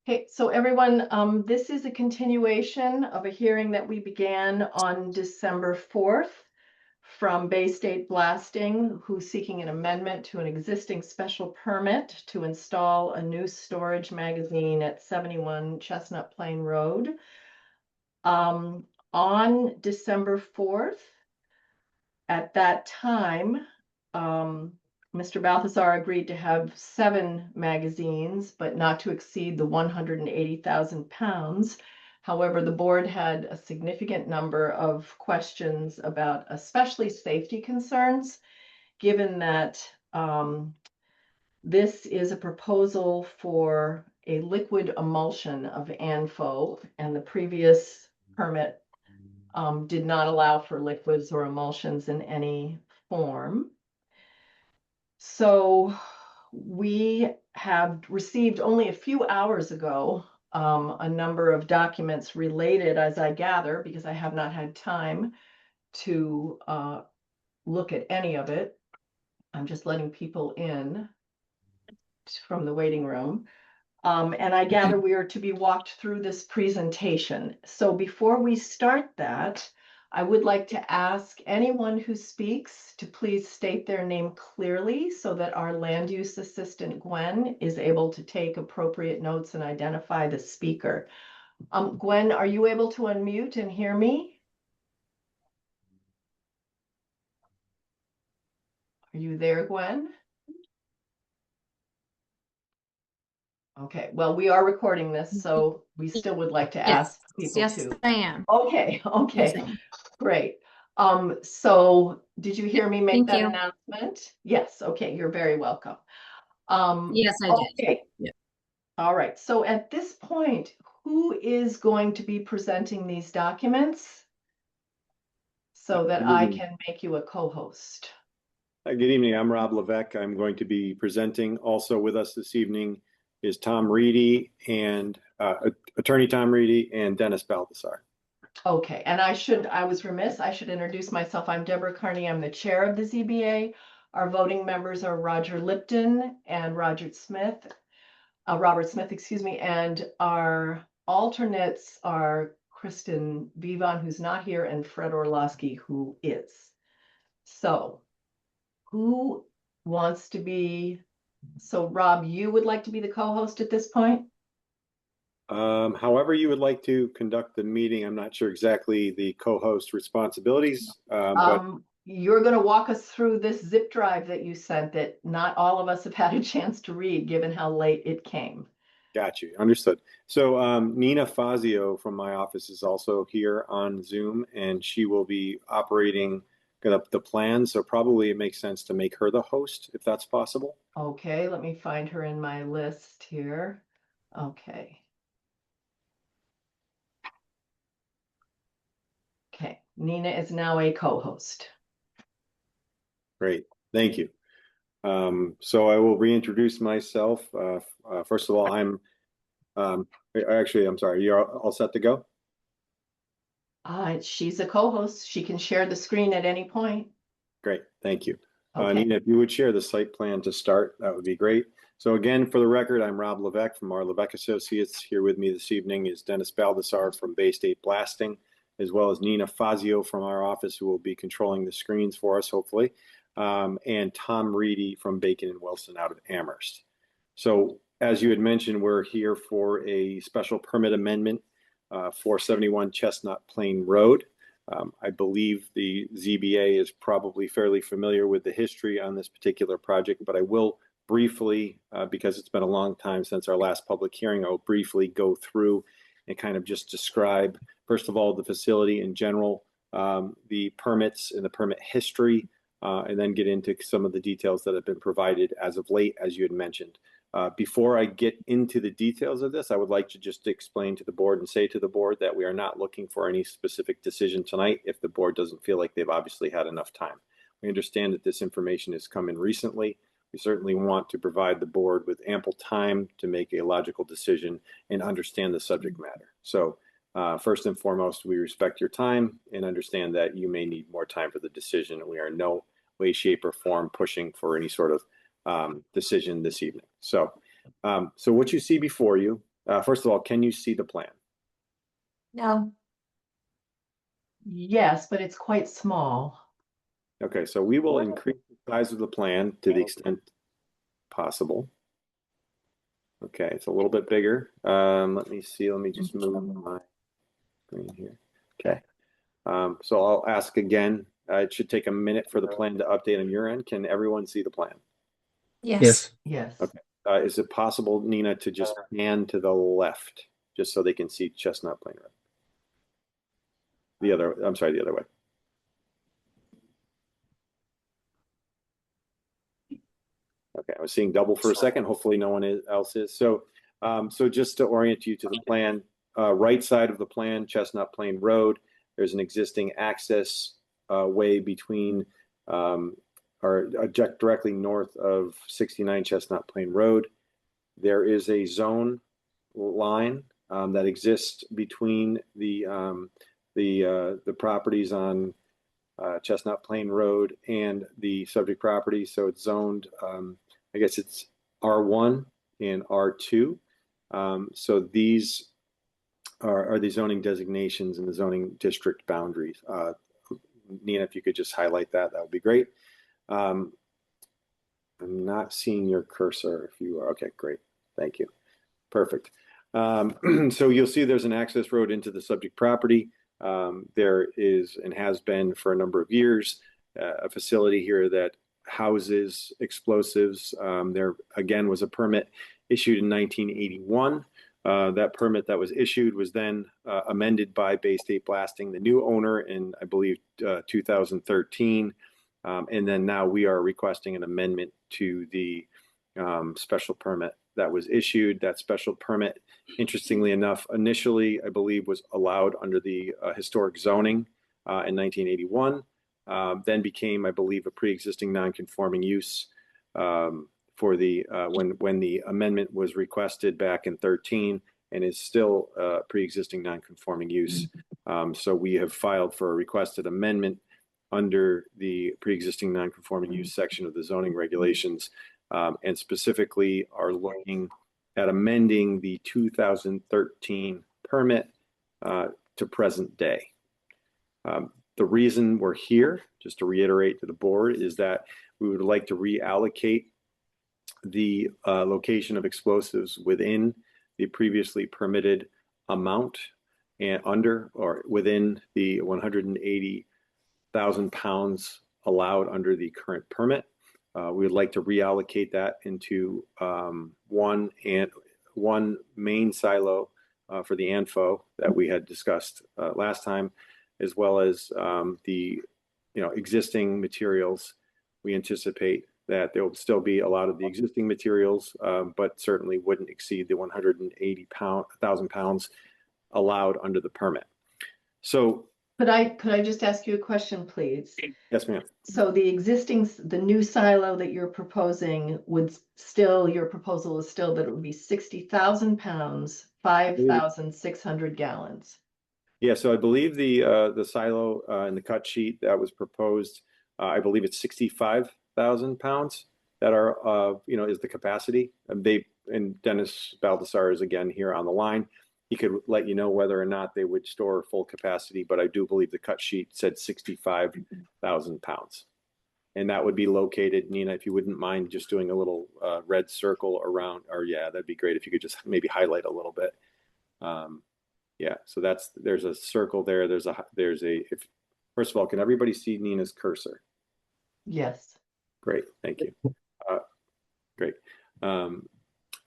Okay, so everyone, this is a continuation of a hearing that we began on December 4th from Bay State Blasting, who's seeking an amendment to an existing special permit to install a new storage magazine at 71 Chestnut Plain Road. On December 4th, at that time, Mr. Balthazar agreed to have 7 magazines, but not to exceed the 180,000 pounds. However, the board had a significant number of questions about especially safety concerns, given that this is a proposal for a liquid emulsion of ANFO, and the previous permit did not allow for liquids or emulsions in any form. So we have received only a few hours ago a number of documents related, as I gather, because I have not had time to look at any of it. I'm just letting people in from the waiting room. And I gather we are to be walked through this presentation. So before we start that, I would like to ask anyone who speaks to please state their name clearly so that our land use assistant, Gwen, is able to take appropriate notes and identify the speaker. Gwen, are you able to unmute and hear me? Are you there, Gwen? Okay, well, we are recording this, so we still would like to Yes, ask people yes, to. I am. Okay, Yes, okay, I am. great. So did you hear me make Thank that you. announcement? Yes, okay, you're very welcome. Yes, I did. Okay, Yeah. all right. So at this point, who is going to be presenting these documents so that Good I evening. can make you a co-host? Good evening. I'm Rob Levesque. I'm going to be presenting. Also with us this evening is Tom Reedy and Attorney Tom Reedy and Dennis Balthazar. Okay, and I was remiss, I should introduce myself. I'm Deborah Carney. I'm the chair of the ZBA. Our voting members are Roger Lipton and Robert Smith, excuse me, and our alternates are Kristen Vivon, who's not here, and Fred Orlowski, who is. So who wants to be, so Rob, you would like to be the co-host at this point? However you would like to conduct the meeting, I'm not sure exactly the co-host responsibilities, but You're going to walk us through this zip drive that you sent that not all of us have had a chance to read, given how late it came. got you. Understood. So Nina Fazio from my office is also here on Zoom, and she will be operating the plan. So probably it makes sense to make her the host if that's possible. Okay, let me find her in my list here. Okay. Okay, Nina is now a co-host. Great. Thank you. So I will reintroduce myself. First of all, actually, I'm sorry, you're all set to go? She's a co-host. She can share the screen at any point. Great, thank you. Okay. Nina, if you would share the site plan to start, that would be great. So again, for the record, I'm Rob Levesque from our Levesque Associates. Here with me this evening is Dennis Baldassar from Bay State Blasting, as well as Nina Fazio from our office, who will be controlling the screens for us, hopefully, and Tom Reedy from Bacon and Wilson out of Amherst. So as you had mentioned, we're here for a special permit amendment for 71 Chestnut Plain Road. I believe the ZBA is probably fairly familiar with the history on this particular project, but I will briefly, because it's been a long time since our last public hearing, I'll briefly go through and kind of just describe, first of all, the facility in general, the permits and the permit history, and then get into some of the details that have been provided as of late, as you had mentioned. Before I get into the details of this, I would like to just explain to the board and say to the board that we are not looking for any specific decision tonight if the board doesn't feel like they've obviously had enough time. We understand that this information has come in recently. We certainly want to provide the board with ample time to make a logical decision and understand the subject matter. So first and foremost, we respect your time and understand that you may need more time for the decision. We are in no way, shape, or form pushing for any sort of decision this evening. So what you see before you First of all, can you see the plan? No. Yes, but it's quite small. Okay, so we will increase the size of the plan to the extent possible. Okay, it's a little bit bigger. Let me see. Let me just move my screen here. Okay. So I'll ask again. It should take a minute for the plan to update on your end. Can everyone see the plan? Yes. Yes. Okay. Is it possible, Nina, to just pan to the left, just so they can see Chestnut Plain Road? I'm sorry, the other way. Okay, I was seeing double for a second. Hopefully no one else is. So, so just to orient you to the plan, right side of the plan, Chestnut Plain Road, there's an existing access way between or directly north of 69 Chestnut Plain Road. There is a zone line that exists between the properties on Chestnut Plain Road and the subject property. So it's zoned, I guess it's R1 and R2. So these are the zoning designations and the zoning district boundaries. Nina, if you could just highlight that, that would be great. I'm not seeing your cursor. If you are, okay, great. Thank you. Perfect. So you'll see there's an access road into the subject property. There is and has been for a number of years a facility here that houses explosives. There again was a permit issued in 1981. That permit that was issued was then amended by Bay State Blasting, the new owner, in I believe 2013. And then now we are requesting an amendment to the special permit that was issued. That special permit, interestingly enough, initially, I believe, was allowed under the historic zoning in 1981, then became, I believe, a pre-existing non-conforming use for the when the amendment was requested back in 13, and is still pre-existing non-conforming use. So we have filed for a requested amendment under the pre-existing non-conforming use section of the zoning regulations, and specifically are looking at amending the 2013 permit to present day. The reason we're here, just to reiterate to the board, is that we would like to reallocate the location of explosives within the previously permitted amount and under or within the 180,000 pounds allowed under the current permit. We would like to reallocate that into one main silo for the ANFO that we had discussed last time, as well as the existing materials. We anticipate that there will still be a lot of the existing materials, but certainly wouldn't exceed the 180,000 pounds allowed under the permit. So could I just ask you a question, please? Yes, ma'am. So the new silo that you're proposing your proposal is still that it would be 60,000 pounds, 5,600 gallons. Yeah, so I believe the silo in the cut sheet that was proposed, I believe it's 65,000 pounds that are is the capacity. And Dennis Baldassar is again here on the line. He could let you know whether or not they would store full capacity, but I do believe the cut sheet said 65,000 pounds. And that would be located, Nina, if you wouldn't mind just doing a little red circle around, or yeah, that'd be great if you could just maybe highlight a little bit. Yeah, so there's a circle there. First of all, can everybody see Nina's cursor? Yes. Great, thank you. Great.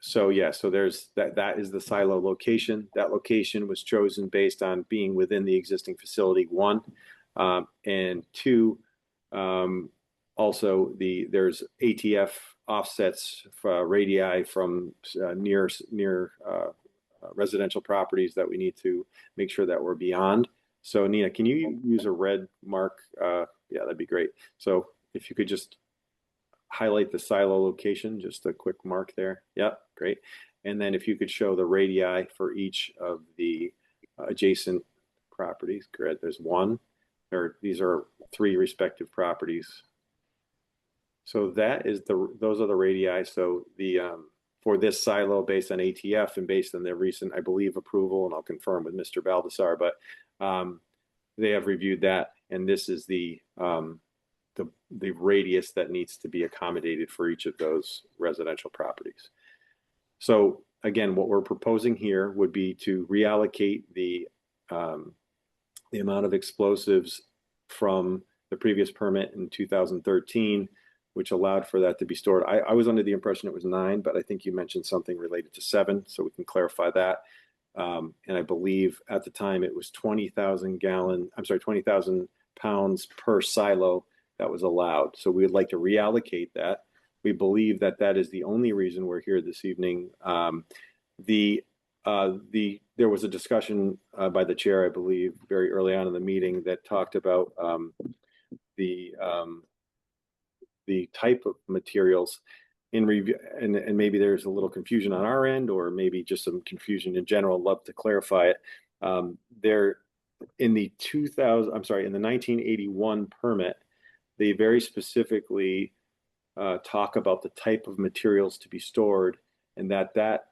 So yeah, so there's that is the silo location. That location was chosen based on being within the existing facility, one, and two. Also, there's ATF offsets for radii from near residential properties that we need to make sure that we're beyond. So Nina, can you use a red mark? Yeah, that'd be great. So if you could just highlight the silo location, just a quick mark there. Yep, great. And then if you could show the radii for each of the adjacent properties. Great, there's one, or these are three respective properties. So those are the radii. So the for this silo based on ATF and based on their recent, I believe, approval, and I'll confirm with Mr. Baldessar, but they have reviewed that, and this is the radius that needs to be accommodated for each of those residential properties. So again, what we're proposing here would be to reallocate the amount of explosives from the previous permit in 2013, which allowed for that to be stored. I was under the impression it was 9, but I think you mentioned something related to 7, so we can clarify that. And I believe at the time it was 20,000 pounds per silo that was allowed. So we would like to reallocate that. We believe that that is the only reason we're here this evening. There was a discussion by the chair, I believe, very early on in the meeting that talked about the type of materials in review, and maybe there's a little confusion on our end, or maybe just some confusion in general. I'd love to clarify it. There, in the 1981 permit, they very specifically talk about the type of materials to be stored, and that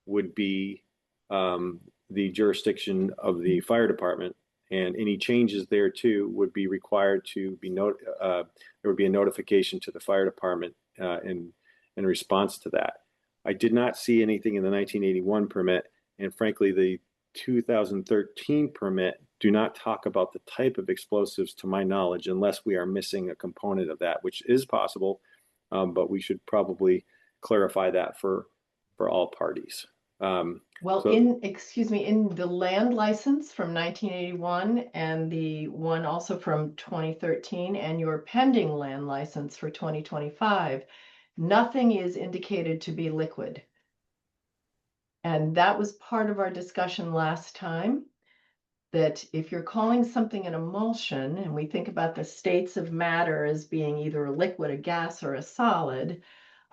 would be the jurisdiction of the fire department, and any changes there too would be required to be there would be a notification to the fire department in response to that. I did not see anything in the 1981 permit, and frankly, the 2013 permit do not talk about the type of explosives, to my knowledge, unless we are missing a component of that, which is possible, but we should probably clarify that for all parties. Well, so- in the land license from 1981 and the one also from 2013 and your pending land license for 2025, nothing is indicated to be liquid. And that was part of our discussion last time, that if you're calling something an emulsion, and we think about the states of matter as being either a liquid, a gas, or a solid,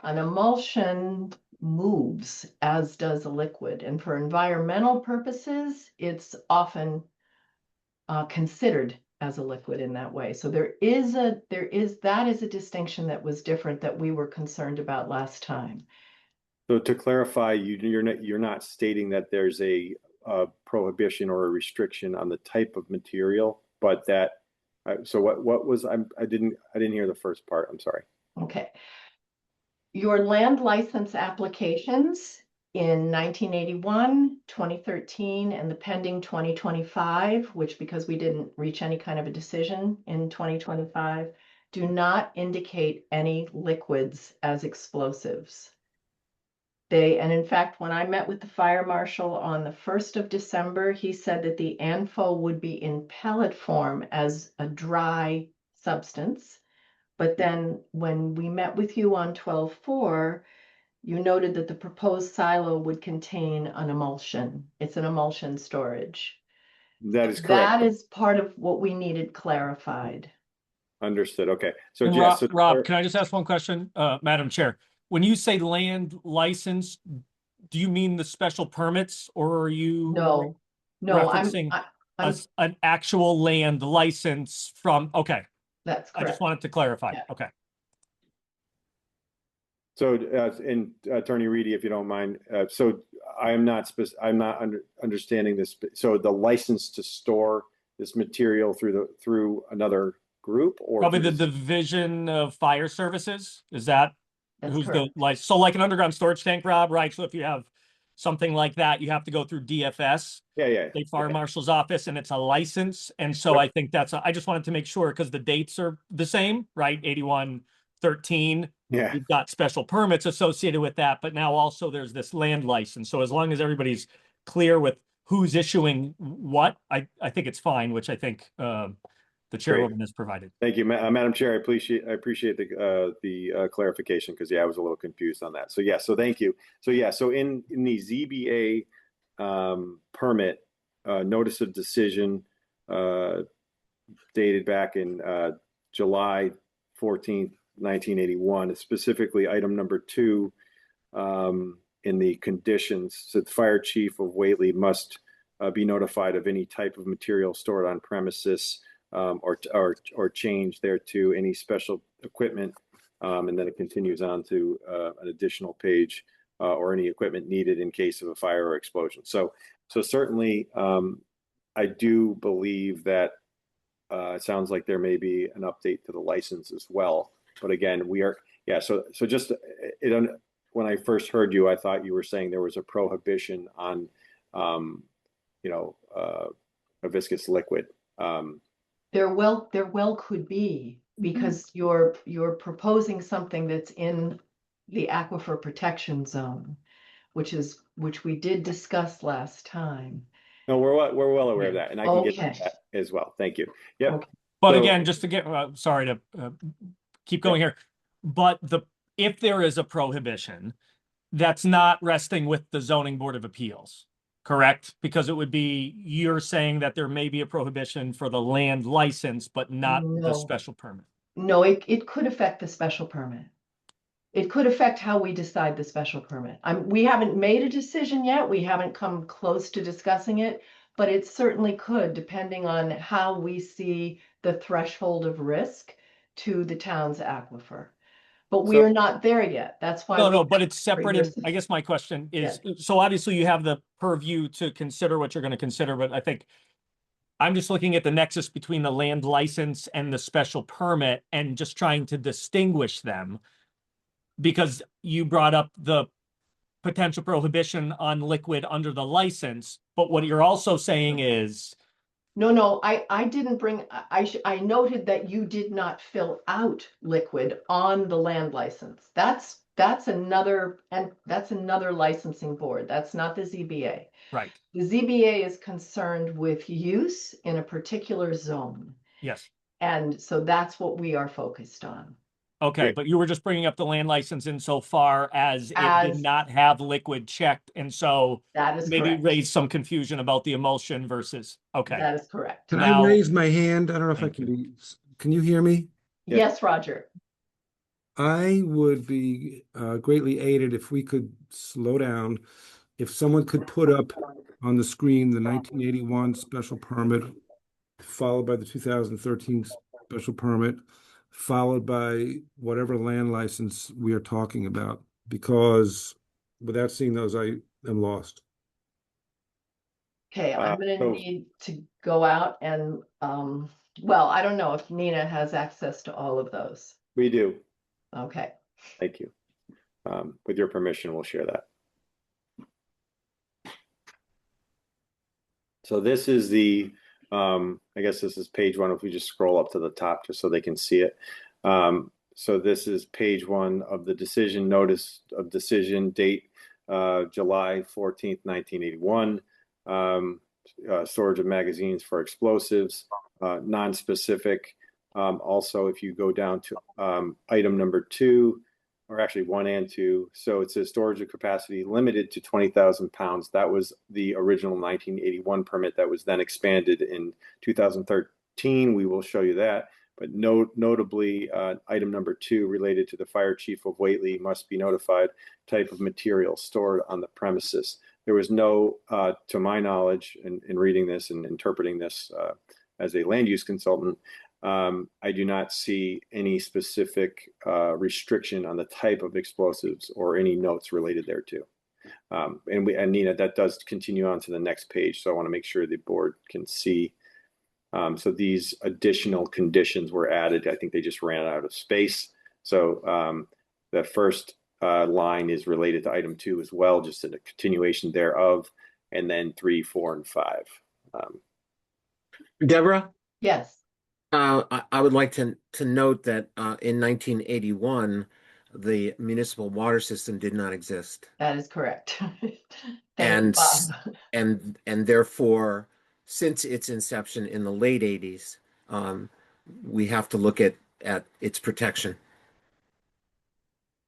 an emulsion moves, as does a liquid. And for environmental purposes, it's often considered as a liquid in that way. So that is a distinction that was different, that we were concerned about last time. So to clarify, you're not stating that there's a prohibition or a restriction on the type of material, but that. So what was I didn't hear the first part. I'm sorry. Okay. Your land license applications in 1981, 2013, and the pending 2025, which, because we didn't reach any kind of a decision in 2025, do not indicate any liquids as explosives. And in fact, when I met with the fire marshal on the 1st of December, he said that the ANFO would be in pellet form as a dry substance. But then when we met with you on 12/4, you noted that the proposed silo would contain an emulsion. It's an emulsion storage. That is correct. That is part of what we needed clarified. Understood. Okay. So And Jess, Rob, can I just ask one question, Madam Chair? When you say land license, do you mean the special permits, or are you No, referencing an actual land license from? Okay, that's correct. I just wanted to clarify. Yeah. Okay. So, and Attorney Reedy, if you don't mind, so I'm not understanding this. So the license to store this material through another group, or Probably the Division of Fire Services. Is that That's who's correct. so like an underground storage tank, Rob, right? So if you have something like that, you have to go through DFS, State Fire Marshal's office, and it's a license. And so I think I just wanted to make sure, because the dates are the same, right? 81, 13. Yeah. You've got special permits associated with that, but now also there's this land license. So as long as everybody's clear with who's issuing what, I think it's fine, which I think the chairwoman has provided. Thank you, Madam Chair. I appreciate the clarification, because I was a little confused on that. So so thank you. So in the ZBA permit, notice of decision dated back in July 14th, 1981, specifically item number 2 in the conditions, said the fire chief of Whately must be notified of any type of material stored on premises or change thereto, any special equipment, and then it continues on to an additional page or any equipment needed in case of a fire or explosion. So certainly, I do believe that it sounds like there may be an update to the license as well. But again, so just when I first heard you, I thought you were saying there was a prohibition on, a viscous liquid. There well could be, because you're proposing something that's in the aquifer protection zone, which we did discuss last time. No, we're well aware of that, and I can get Okay. to that as well. Thank you. Yep. Okay. But So- again, just to get, sorry to keep going here, but if there is a prohibition, that's not resting with the zoning board of appeals, correct? Because it would be, you're saying that there may be a prohibition for the land license, but not the No. special permit. No, it could affect the special permit. It could affect how we decide the special permit. We haven't made a decision yet. We haven't come close to discussing it, but it certainly could, depending on how we see the threshold of risk to the town's aquifer. But we are not there yet. That's why. No, but it's separate. I guess my question is, so obviously you have the purview to consider what you're going to consider, but I think I'm just looking at the nexus between the land license and the special permit and just trying to distinguish them, because you brought up the potential prohibition on liquid under the license, but what you're also saying is, No, I didn't bring, I noted that you did not fill out liquid on the land license. That's another licensing board. That's not the ZBA. right? The ZBA is concerned with use in a particular zone. Yes. And so that's what we are focused on. Okay, but you were just bringing up the land license insofar as it did not have liquid checked, and so That is maybe correct. raise some confusion about the emulsion versus, okay. That is correct. Can Now- I raise my hand? I don't know if I can be, can you hear me? Yes, Roger. I would be greatly aided if we could slow down. If someone could put up on the screen the 1981 special permit, followed by the 2013 special permit, followed by whatever land license we are talking about, because without seeing those, I am lost. Okay, I'm gonna need to go out and, well, I don't know if Nina has access to all of those. We do. Okay. Thank you. With your permission, we'll share that. So this is the, I guess this is page one. If we just scroll up to the top just so they can see it. So this is page one of the decision, notice of decision, date July 14th, 1981. Storage of magazines for explosives, non-specific. Also, if you go down to item number 2, or actually 1 and 2, so it says storage of capacity limited to 20,000 pounds. That was the original 1981 permit that was then expanded in 2013. We will show you that. But notably, item number 2 related to the fire chief of Whately must be notified type of material stored on the premises. There was no, to my knowledge, in reading this and interpreting this as a land use consultant, I do not see any specific restriction on the type of explosives or any notes related thereto. And Nina, that does continue on to the next page. So I want to make sure the board can see. So these additional conditions were added. I think they just ran out of space. So the first line is related to item 2 as well, just a continuation thereof, and then 3, 4, and 5. Deborah? Yes. I would like to note that in 1981, the municipal water system did not exist. That is correct. And Thank you, Bob. and therefore, since its inception in the late 80s, we have to look at its protection.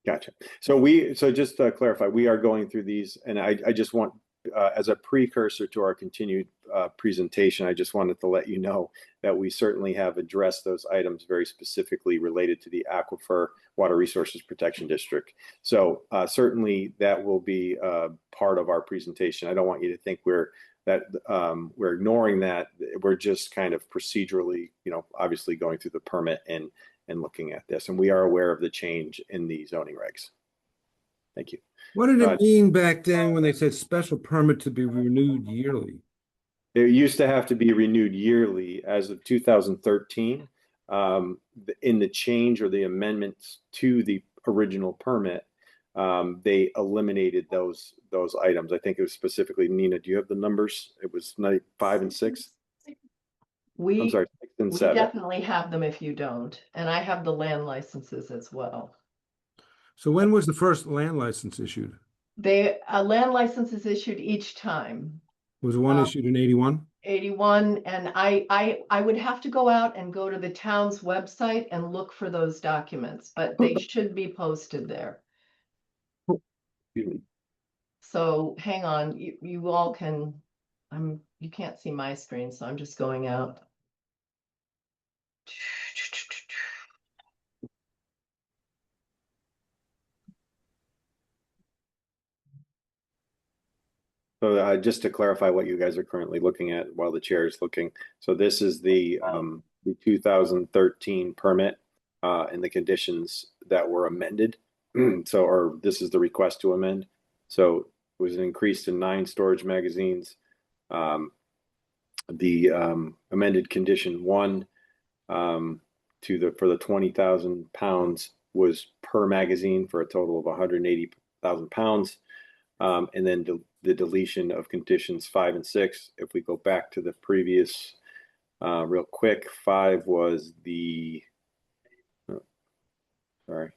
Gotcha. So just to clarify, we are going through these, and I just want, as a precursor to our continued presentation, I just wanted to let you know that we certainly have addressed those items very specifically related to the Aquifer Water Resources Protection District. So certainly that will be part of our presentation. I don't want you to think we're ignoring that. We're just kind of procedurally, obviously going through the permit and looking at this. And we are aware of the change in the zoning regs. Thank you. What did it mean back then when they said special permit to be renewed yearly? It used to have to be renewed yearly as of 2013. In the change or the amendments to the original permit, they eliminated those items. I think it was specifically, Nina, do you have the numbers? It was 5 and 6. I'm We, sorry, 6 and we 7. definitely have them if you don't, and I have the land licenses as well. So when was the first land license issued? A land license is issued each time. Was one issued in 81? 81, and I would have to go out and go to the town's website and look for those documents, but they should be posted there. So hang on, you all can, you can't see my screen, so I'm just going out. So just to clarify what you guys are currently looking at while the chair is looking. So this is the 2013 permit and the conditions that were amended. Or this is the request to amend. So it was increased to 9 storage magazines. The amended condition 1 for the 20,000 pounds was per magazine for a total of 180,000 pounds. And then the deletion of conditions 5 and 6. If we go back to the previous, real quick, 5 was the, sorry.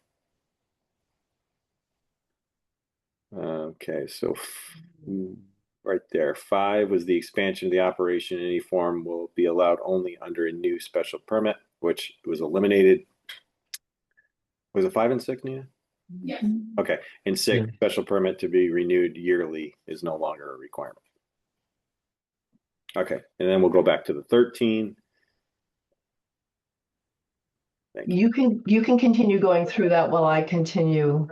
Okay, so right there, 5 was the expansion of the operation in any form will be allowed only under a new special permit, which was eliminated. Was it 5 and 6, Nina? Yeah. Okay, and 6, special permit to be renewed yearly is no longer a requirement. Okay, and then we'll go back to the 13. Thank you. You can continue going through that while I continue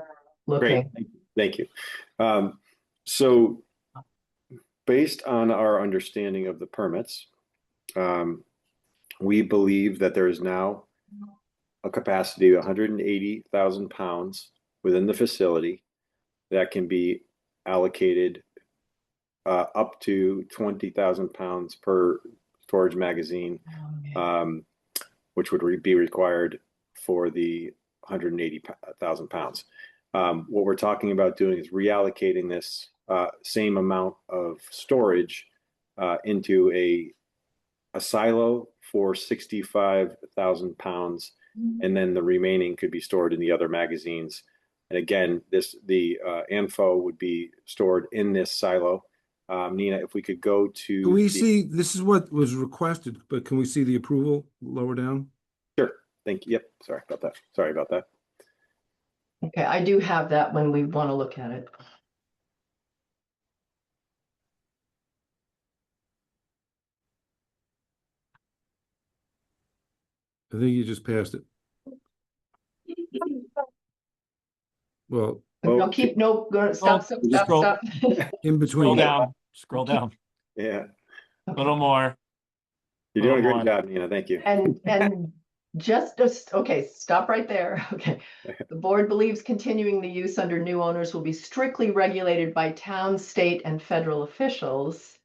looking. Great, thank you. So based on our understanding of the permits, we believe that there is now a capacity of 180,000 pounds within the facility that can be allocated up to 20,000 pounds per storage magazine, which would be required for the 180,000 pounds. What we're talking about doing is reallocating this same amount of storage into a silo for 65,000 pounds, and then the remaining could be stored in the other magazines. And again, the ANFO would be stored in this silo. Nina, if we could go to. Can we see, this is what was requested, but can we see the approval lower down? Sure. Thank you. Yep. Sorry about that. Okay, I do have that when we want to look at it. I think you just passed it. Well, No, keep, no, stop. in between. Scroll down. Yeah. A little more. You're doing a great job, Nina. Thank you. And just, okay, stop right there. Okay. The board believes continuing the use under new owners will be strictly regulated by town, state, and federal officials.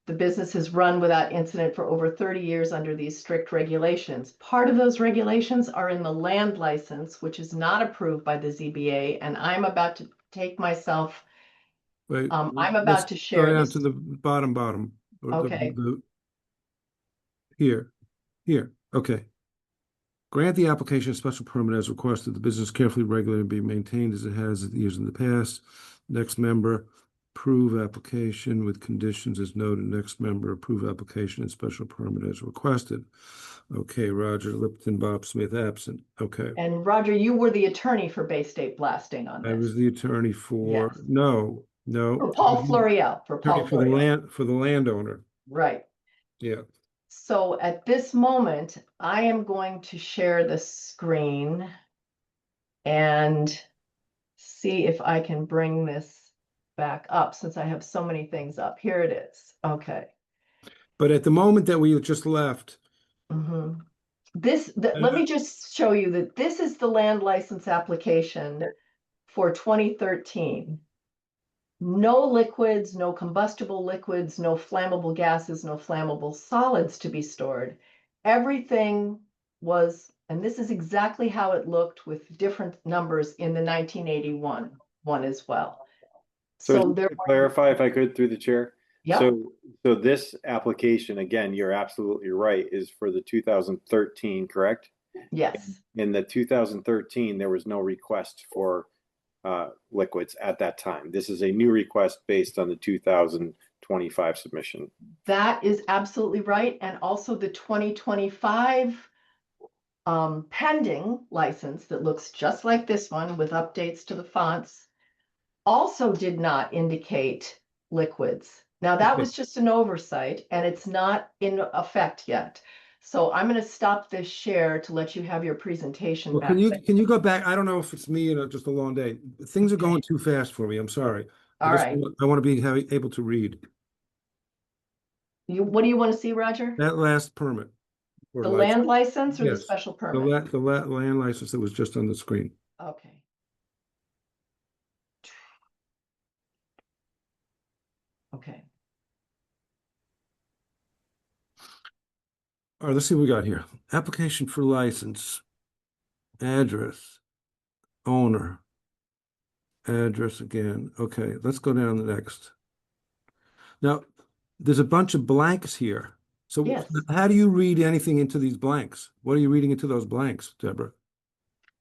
The business has run without incident for over 30 years under these strict regulations. Part of those regulations are in the land license, which is not approved by the ZBA, and I'm about to take myself. Wait, I'm about to share go down this. to the bottom. Okay. Here. Okay. Grant the application of special permit as requested. The business carefully regulated and be maintained as it has years in the past. Next member, approve application with conditions as noted. Next member, approve application and special permit as requested. Okay, Roger Lipton, Bob Smith, absent. Okay. And Roger, you were the attorney for Bay State Blasting on this. I was the attorney for, Yes. No. For Paul Florial, For the landowner. Right. Yeah. So at this moment, I am going to share the screen and see if I can bring this back up since I have so many things up. Here it is. Okay. But at the moment that we just left. Let me just show you that this is the land license application for 2013. No liquids, no combustible liquids, no flammable gases, no flammable solids to be stored. Everything was, and this is exactly how it looked with different numbers in the 1981 one as well. So So just there to were, clarify, if I could, through the chair. yep, So this application, again, you're absolutely right, is for the 2013, correct? yes, In the 2013, there was no request for liquids at that time. This is a new request based on the 2025 submission. that is absolutely right. And also the 2025 pending license that looks just like this one with updates to the fonts also did not indicate liquids. Now that was just an oversight and it's not in effect yet. So I'm going to stop this share to let you have your presentation Well, back. can you go back? I don't know if it's me or just a long day. Things are going too fast for me. I'm sorry. All right. I want to be able to read What do you want to see, Roger? that last permit. Or The license. land license or the Yes. special The permit? land license that was just on the screen. Okay. Okay. All right, let's see what we got here. Application for license, address, owner, address again. Okay, let's go down the next. Now, there's a bunch of blanks here. So Yes. how do you read anything into these blanks? What are you reading into those blanks, Deborah?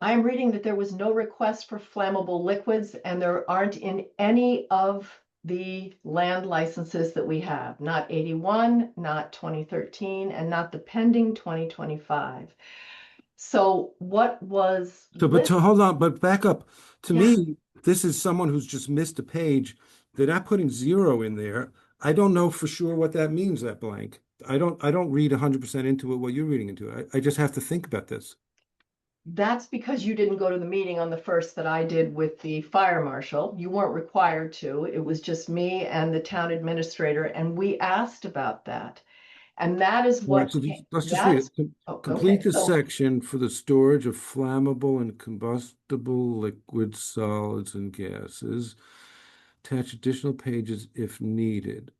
I'm reading that there was no request for flammable liquids and there aren't in any of the land licenses that we have, not 81, not 2013, and not the pending 2025. So what was Hold on, but back up. To Yeah. me, this is someone who's just missed a page. They're not putting 0 in there. I don't know for sure what that means, that blank. I don't read 100% into it what you're reading into it. I just have to think about this. That's because you didn't go to the meeting on the first that I did with the fire marshal. You weren't required to. It was just me and the town administrator, and we asked about that. And that is All right, what so let's just read it. Complete the section for the storage of flammable and combustible liquids, solids, and gases. Attach additional pages if needed.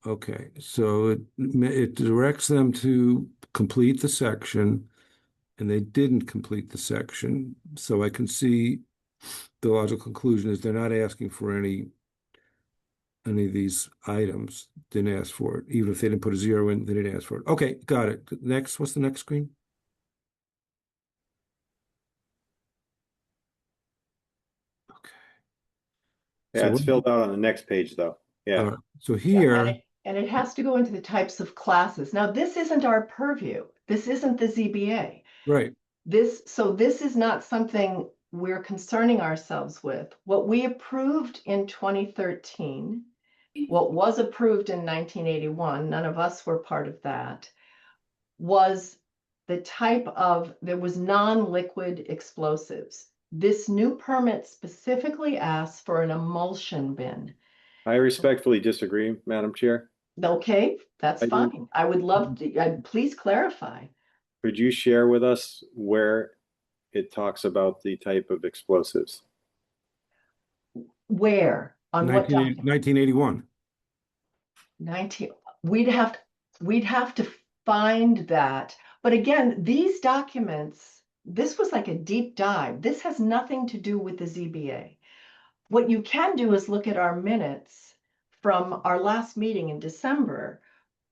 Okay, so it directs them to complete the section, and they didn't complete the section. So I can see the logical conclusion is they're not asking for any of these items. Didn't ask for it. Even if they didn't put a 0 in, they didn't ask for it. Okay, got it. Next, what's the next screen? Okay. Yeah, So it's filled out on the next page though. Yeah. So here, and it has to go into the types of classes. Now, this isn't our purview. This isn't the ZBA. right. This is not something we're concerning ourselves with. What we approved in 2013, what was approved in 1981, none of us were part of that, was the type of, there was non-liquid explosives. This new permit specifically asks for an emulsion bin. I respectfully disagree, Madam Chair. Okay, that's fine. I would love to, please clarify. Could you share with us where it talks about the type of explosives? Where? On what document? 1981. 19, we'd have to find that. But again, these documents, this was like a deep dive. This has nothing to do with the ZBA. What you can do is look at our minutes from our last meeting in December,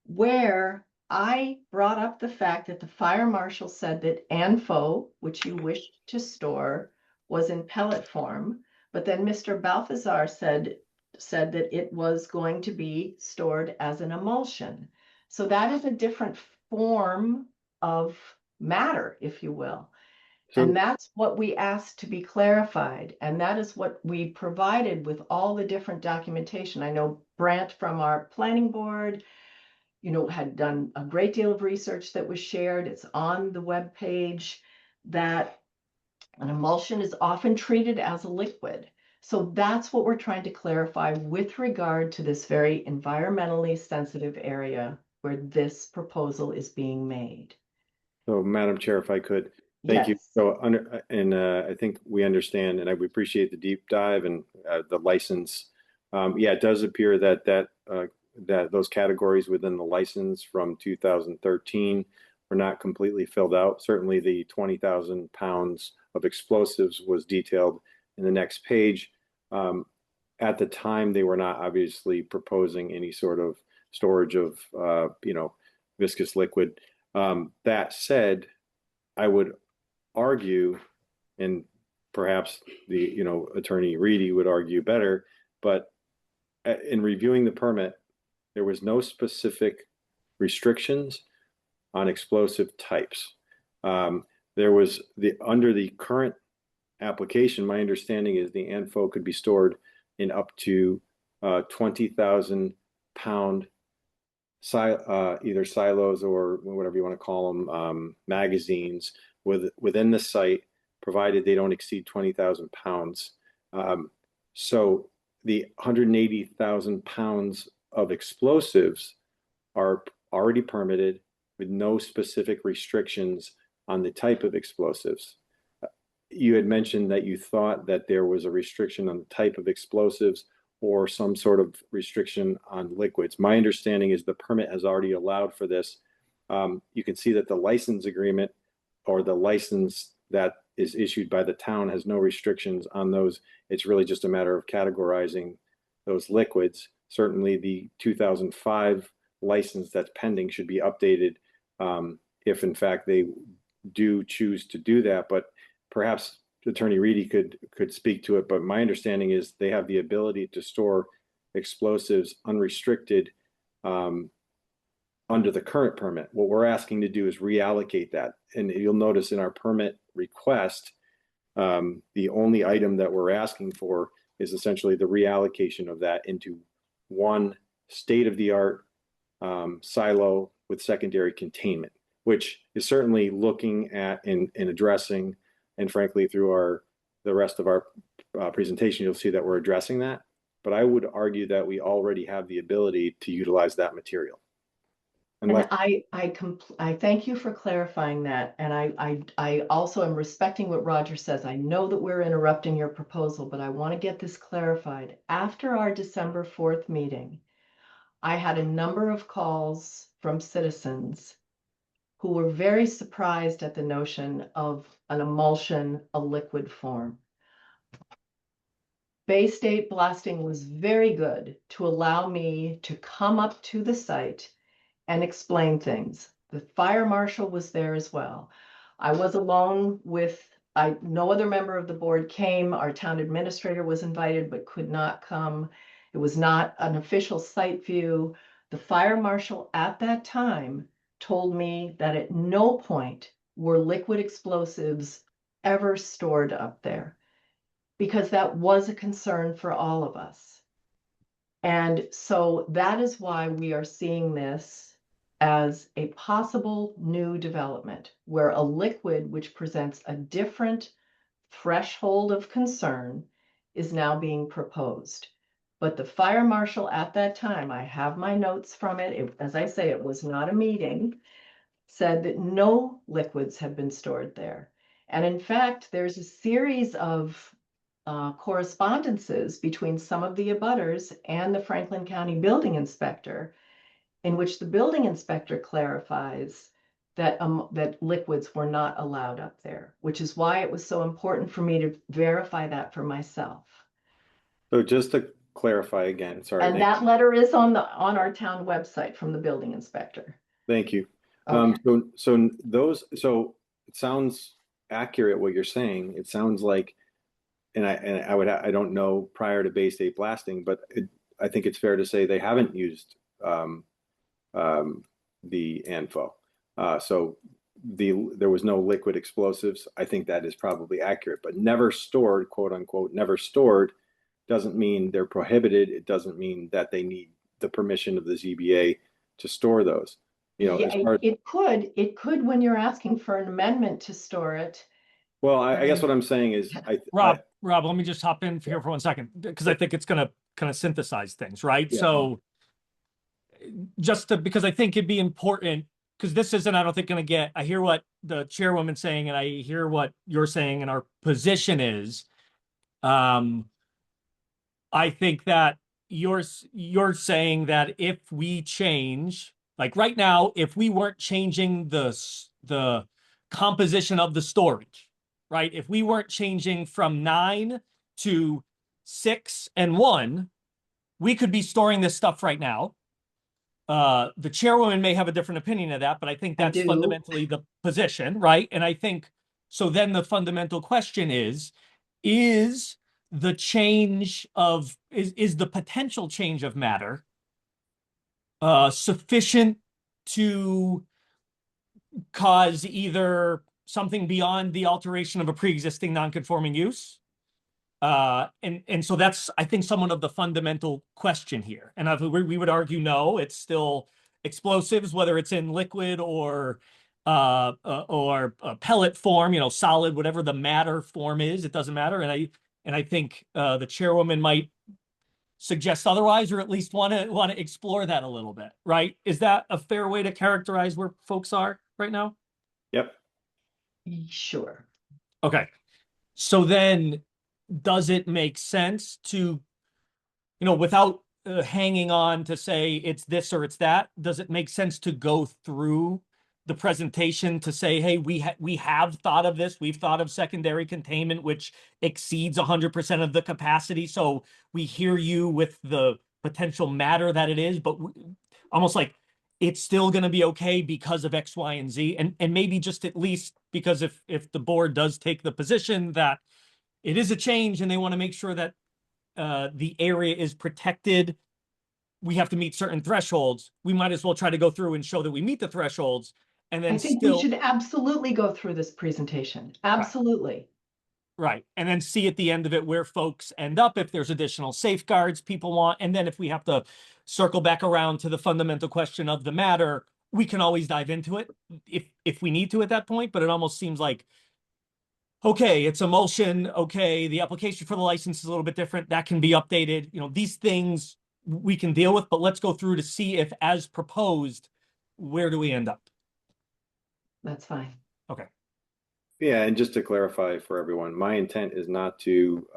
where I brought up the fact that the fire marshal said that ANFO, which you wished to store, was in pellet form, but then Mr. Balthazar said that it was going to be stored as an emulsion. So that is a different form of matter, if you will. And that's what we asked to be clarified. And that is what we provided with all the different documentation. I know Brant from our planning board, had done a great deal of research that was shared. It's on the web page that an emulsion is often treated as a liquid. So that's what we're trying to clarify with regard to this very environmentally sensitive area where this proposal is being made. So, Madam Chair, if I could, Thank you. Yes. So I think we understand, and we appreciate the deep dive and the license. Yeah, it does appear that those categories within the license from 2013 were not completely filled out. Certainly, the 20,000 pounds of explosives was detailed in the next page. At the time, they were not obviously proposing any sort of storage of viscous liquid. That said, I would argue, and perhaps the attorney Reedy would argue better, but in reviewing the permit, there was no specific restrictions on explosive types. There was under the current application, my understanding is the ANFO could be stored in up to 20,000 pound either silos or whatever you want to call them, magazines within the site, provided they don't exceed 20,000 pounds. So the 180,000 pounds of explosives are already permitted with no specific restrictions on the type of explosives. You had mentioned that you thought that there was a restriction on the type of explosives or some sort of restriction on liquids. My understanding is the permit has already allowed for this. You can see that the license agreement or the license that is issued by the town has no restrictions on those. It's really just a matter of categorizing those liquids. Certainly the 2005 license that's pending should be updated if in fact they do choose to do that. But perhaps Attorney Reedy could speak to it, but my understanding is they have the ability to store explosives unrestricted under the current permit. What we're asking to do is reallocate that. And you'll notice in our permit request, the only item that we're asking for is essentially the reallocation of that into one state-of-the-art silo with secondary containment, which is certainly looking at and addressing, and frankly, through the rest of our presentation, you'll see that we're addressing that. But I would argue that we already have the ability to utilize that material. And I thank you for clarifying that. And I also am respecting what Roger says. I know that we're interrupting your proposal, but I want to get this clarified. After our December 4th meeting, I had a number of calls from citizens who were very surprised at the notion of an emulsion, a liquid form. Bay State Blasting was very good to allow me to come up to the site and explain things. The fire marshal was there as well. I was alone with, no other member of the board came. Our town administrator was invited but could not come. It was not an official site view. The fire marshal at that time told me that at no point were liquid explosives ever stored up there, because that was a concern for all of us. And so that is why we are seeing this as a possible new development, where a liquid which presents a different threshold of concern is now being proposed. But the fire marshal at that time, I have my notes from it, as I say, it was not a meeting, said that no liquids have been stored there. And in fact, there's a series of correspondences between some of the abutters and the Franklin County building inspector, in which the building inspector clarifies that that liquids were not allowed up there, which is why it was so important for me to verify that for myself. So just to clarify again, sorry. And that letter is on our town website from the building inspector. Thank you. Okay. So it sounds accurate what you're saying. It sounds like, I don't know prior to Bay State Blasting, but I think it's fair to say they haven't used the ANFO. So there was no liquid explosives. I think that is probably accurate, but never stored, quote unquote, never stored doesn't mean they're prohibited. It doesn't mean that they need the permission of the ZBA to store those. It could when you're asking for an amendment to store it. Well, I guess what I'm saying is, Rob, let me just hop in here for 1 second, because I think it's going to kind of synthesize things, right? Yeah. So because I think it'd be important because this isn't, I don't think, going to get, I hear what the chairwoman's saying, and I hear what you're saying, and our position is. I think that you're saying that if we change, like right now, if we weren't changing the composition of the storage, right? If we weren't changing from 9 to 6 and 1, we could be storing this stuff right now. The chairwoman may have a different opinion of that, but I think that's fundamentally the position, right? And I think so. Then the fundamental question is the change of is the potential change of matter sufficient to cause either something beyond the alteration of a pre-existing non-conforming use? And so that's, I think, somewhat of the fundamental question here. And we would argue no, it's still explosives, whether it's in liquid or pellet form, solid, whatever the matter form is, it doesn't matter. And I think the chairwoman might suggest otherwise, or at least want to explore that a little bit, right? Is that a fair way to characterize where folks are right now? Yep. Sure. Okay. So then, does it make sense to, without hanging on to say it's this or it's that, does it make sense to go through the presentation to say, hey, we have thought of this, we've thought of secondary containment, which exceeds 100% of the capacity. So we hear you with the potential matter that it is, but almost like it's still going to be okay because of X, Y, and Z. And maybe just at least because if the board does take the position that it is a change and they want to make sure that the area is protected, we have to meet certain thresholds, we might as well try to go through and show that we meet the thresholds. And then I think we should absolutely go through this presentation. Absolutely. Right. And then see at the end of it where folks end up, if there's additional safeguards people want. And then if we have to circle back around to the fundamental question of the matter, we can always dive into it if we need to at that point. But it almost seems like, okay, it's emulsion. Okay, the application for the license is a little bit different. That can be updated. These things we can deal with, but let's go through to see if, as proposed, where do we end up? That's fine. Okay. Yeah, and just to clarify for everyone, my intent is not to,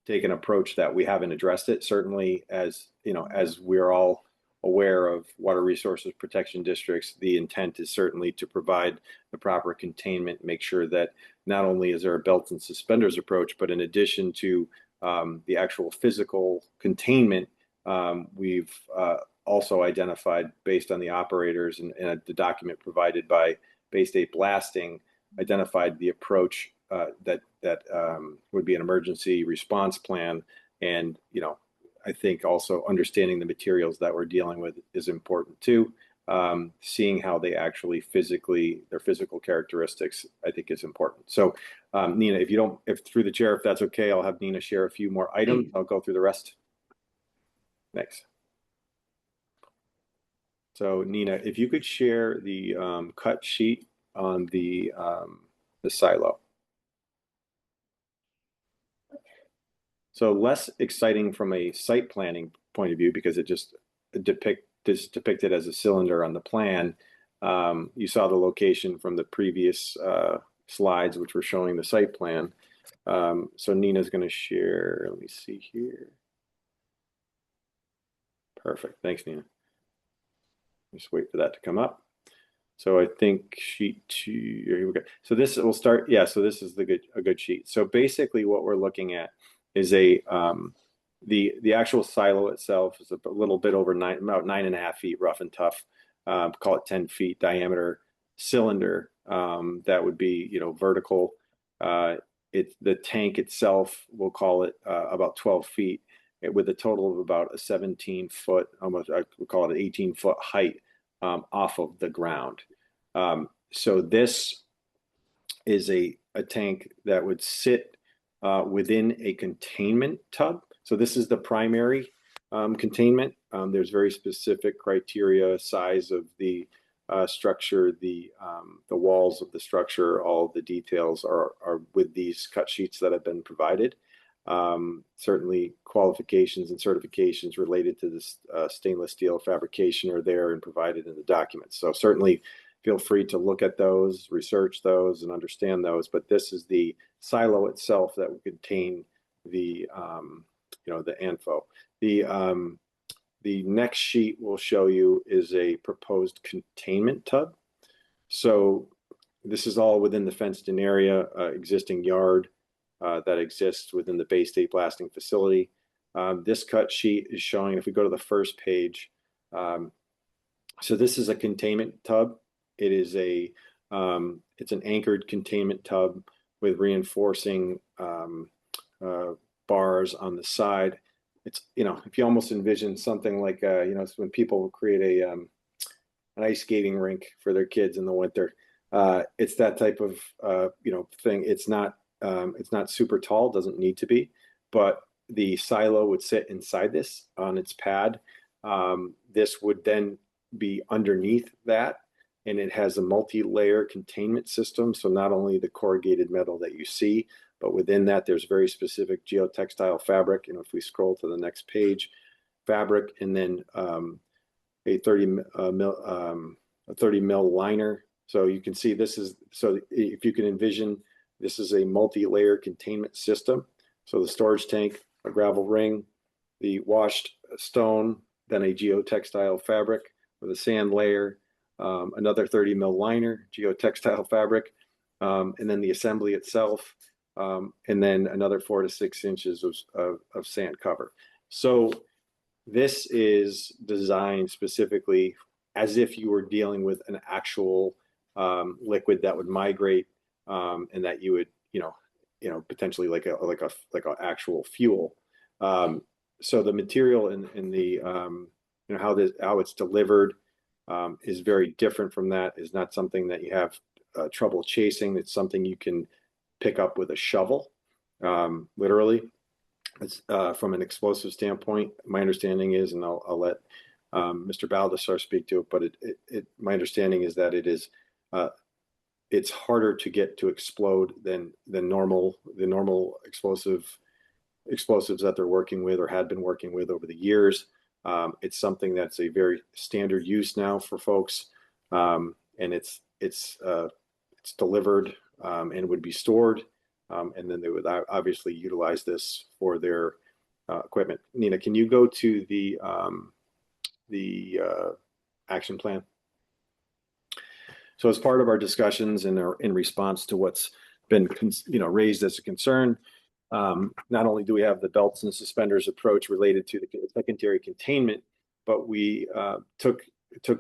take an approach that we haven't addressed it. Certainly, as we're all aware of water resources protection districts, the intent is certainly to provide the proper containment, make sure that not only is there a belts and suspenders approach, but in addition to the actual physical containment, we've also identified, based on the operators and the document provided by Bay State Blasting, identified the approach that would be an emergency response plan. And I think also understanding the materials that we're dealing with is important too. Seeing how they actually their physical characteristics, I think is important. So Nina, if through the chair, if that's okay, I'll have Nina share a few more items. I'll go through the rest. Thanks. So Nina, if you could share the cut sheet on the silo. So less exciting from a site planning point of view, because it just is depicted as a cylinder on the plan. You saw the location from the previous slides, which were showing the site plan. So Nina's going to share, let me see here. Perfect. Thanks, Nina. Just wait for that to come up. So I think sheet 2, here we go. So this will start, yeah, so this is a good sheet. So basically what we're looking at is the actual silo itself is a little bit over about 9.5 feet, rough and tough, call it 10 feet diameter cylinder that would be, vertical. The tank itself, we'll call it about 12 feet with a total of about a 17-foot, almost I would call it an 18-foot height off of the ground. So this is a tank that would sit within a containment tub. So this is the primary containment. There's very specific criteria, size of the structure, the walls of the structure, all of the details are with these cut sheets that have been provided. Certainly qualifications and certifications related to this stainless steel fabrication are there and provided in the documents. So certainly feel free to look at those, research those, and understand those. But this is the silo itself that would contain the the ANFO. The next sheet we'll show you is a proposed containment tub. So this is all within the fenced-in area, existing yard that exists within the Bay State blasting facility. This cut sheet is showing, if we go to the first page, so this is a containment tub. It is it's an anchored containment tub with reinforcing bars on the side. It's, if you almost envision something like, when people create an ice skating rink for their kids in the winter, it's that type of, thing. It's not super tall, doesn't need to be, but the silo would sit inside this on its pad. This would then be underneath that, and it has a multi-layer containment system. So not only the corrugated metal that you see, but within that, there's very specific geotextile fabric. If we scroll to the next page, fabric, and then a 30 mil liner. So you can see so if you can envision, this is a multi-layer containment system. So the storage tank, a gravel ring, the washed stone, then a geotextile fabric with a sand layer, another 30 mil liner, geotextile fabric, and then the assembly itself, and then another 4 to 6 inches of sand cover. So this is designed specifically as if you were dealing with an actual liquid that would migrate, and that you would, potentially like a actual fuel. So the material in the how it's delivered is very different from that. Is not something that you have trouble chasing. It's something you can pick up with a shovel, literally. It's from an explosive standpoint. My understanding is, and I'll let Mr. Baldassar speak to it, but my understanding is that it's harder to get to explode than the normal explosives that they're working with or had been working with over the years. It's something that's a very standard use now for folks, and it's delivered and would be stored, and then they would obviously utilize this for their equipment. Nina, can you go to the action plan? So as part of our discussions and in response to what's been raised as a concern, not only do we have the belts and suspenders approach related to the secondary containment, but we took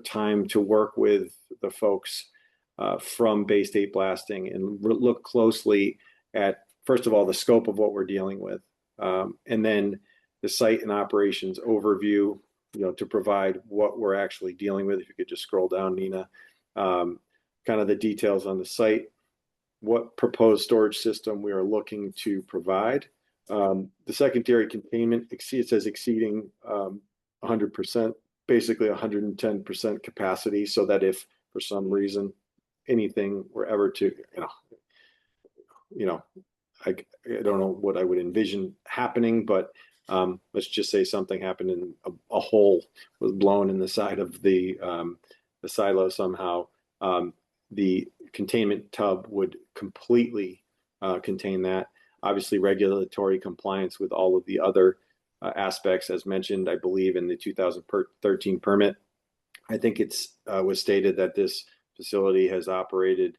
time to work with the folks from Bay State Blasting and look closely at, first of all, the scope of what we're dealing with, and then the site and operations overview, to provide what we're actually dealing with. If you could just scroll down, Nina, kind of the details on the site, what proposed storage system we are looking to provide. The secondary containment, it says exceeding 100%, basically 110% capacity, so that if for some reason anything were ever to, I don't know what I would envision happening, but let's just say something happened and a hole was blown in the side of the silo somehow. The containment tub would completely contain that. Obviously, regulatory compliance with all of the other aspects, as mentioned, I believe, in the 2013 permit. I think it's was stated that this facility has operated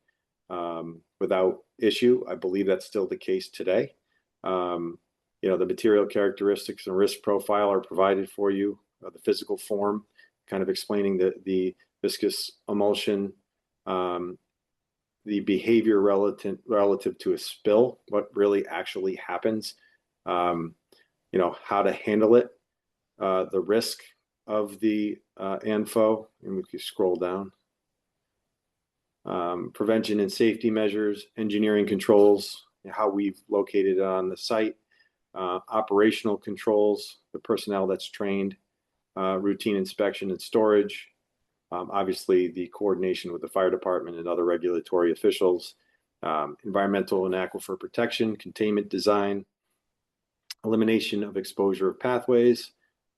without issue. I believe that's still the case today. The material characteristics and risk profile are provided for you. The physical form, kind of explaining the viscous emulsion, the behavior relative to a spill, what really actually happens, how to handle it, the risk of the ANFO, and we can scroll down. Prevention and safety measures, engineering controls, how we've located it on the site, operational controls, the personnel that's trained, routine inspection and storage, obviously the coordination with the fire department and other regulatory officials, environmental and aquifer protection, containment design, elimination of exposure of pathways,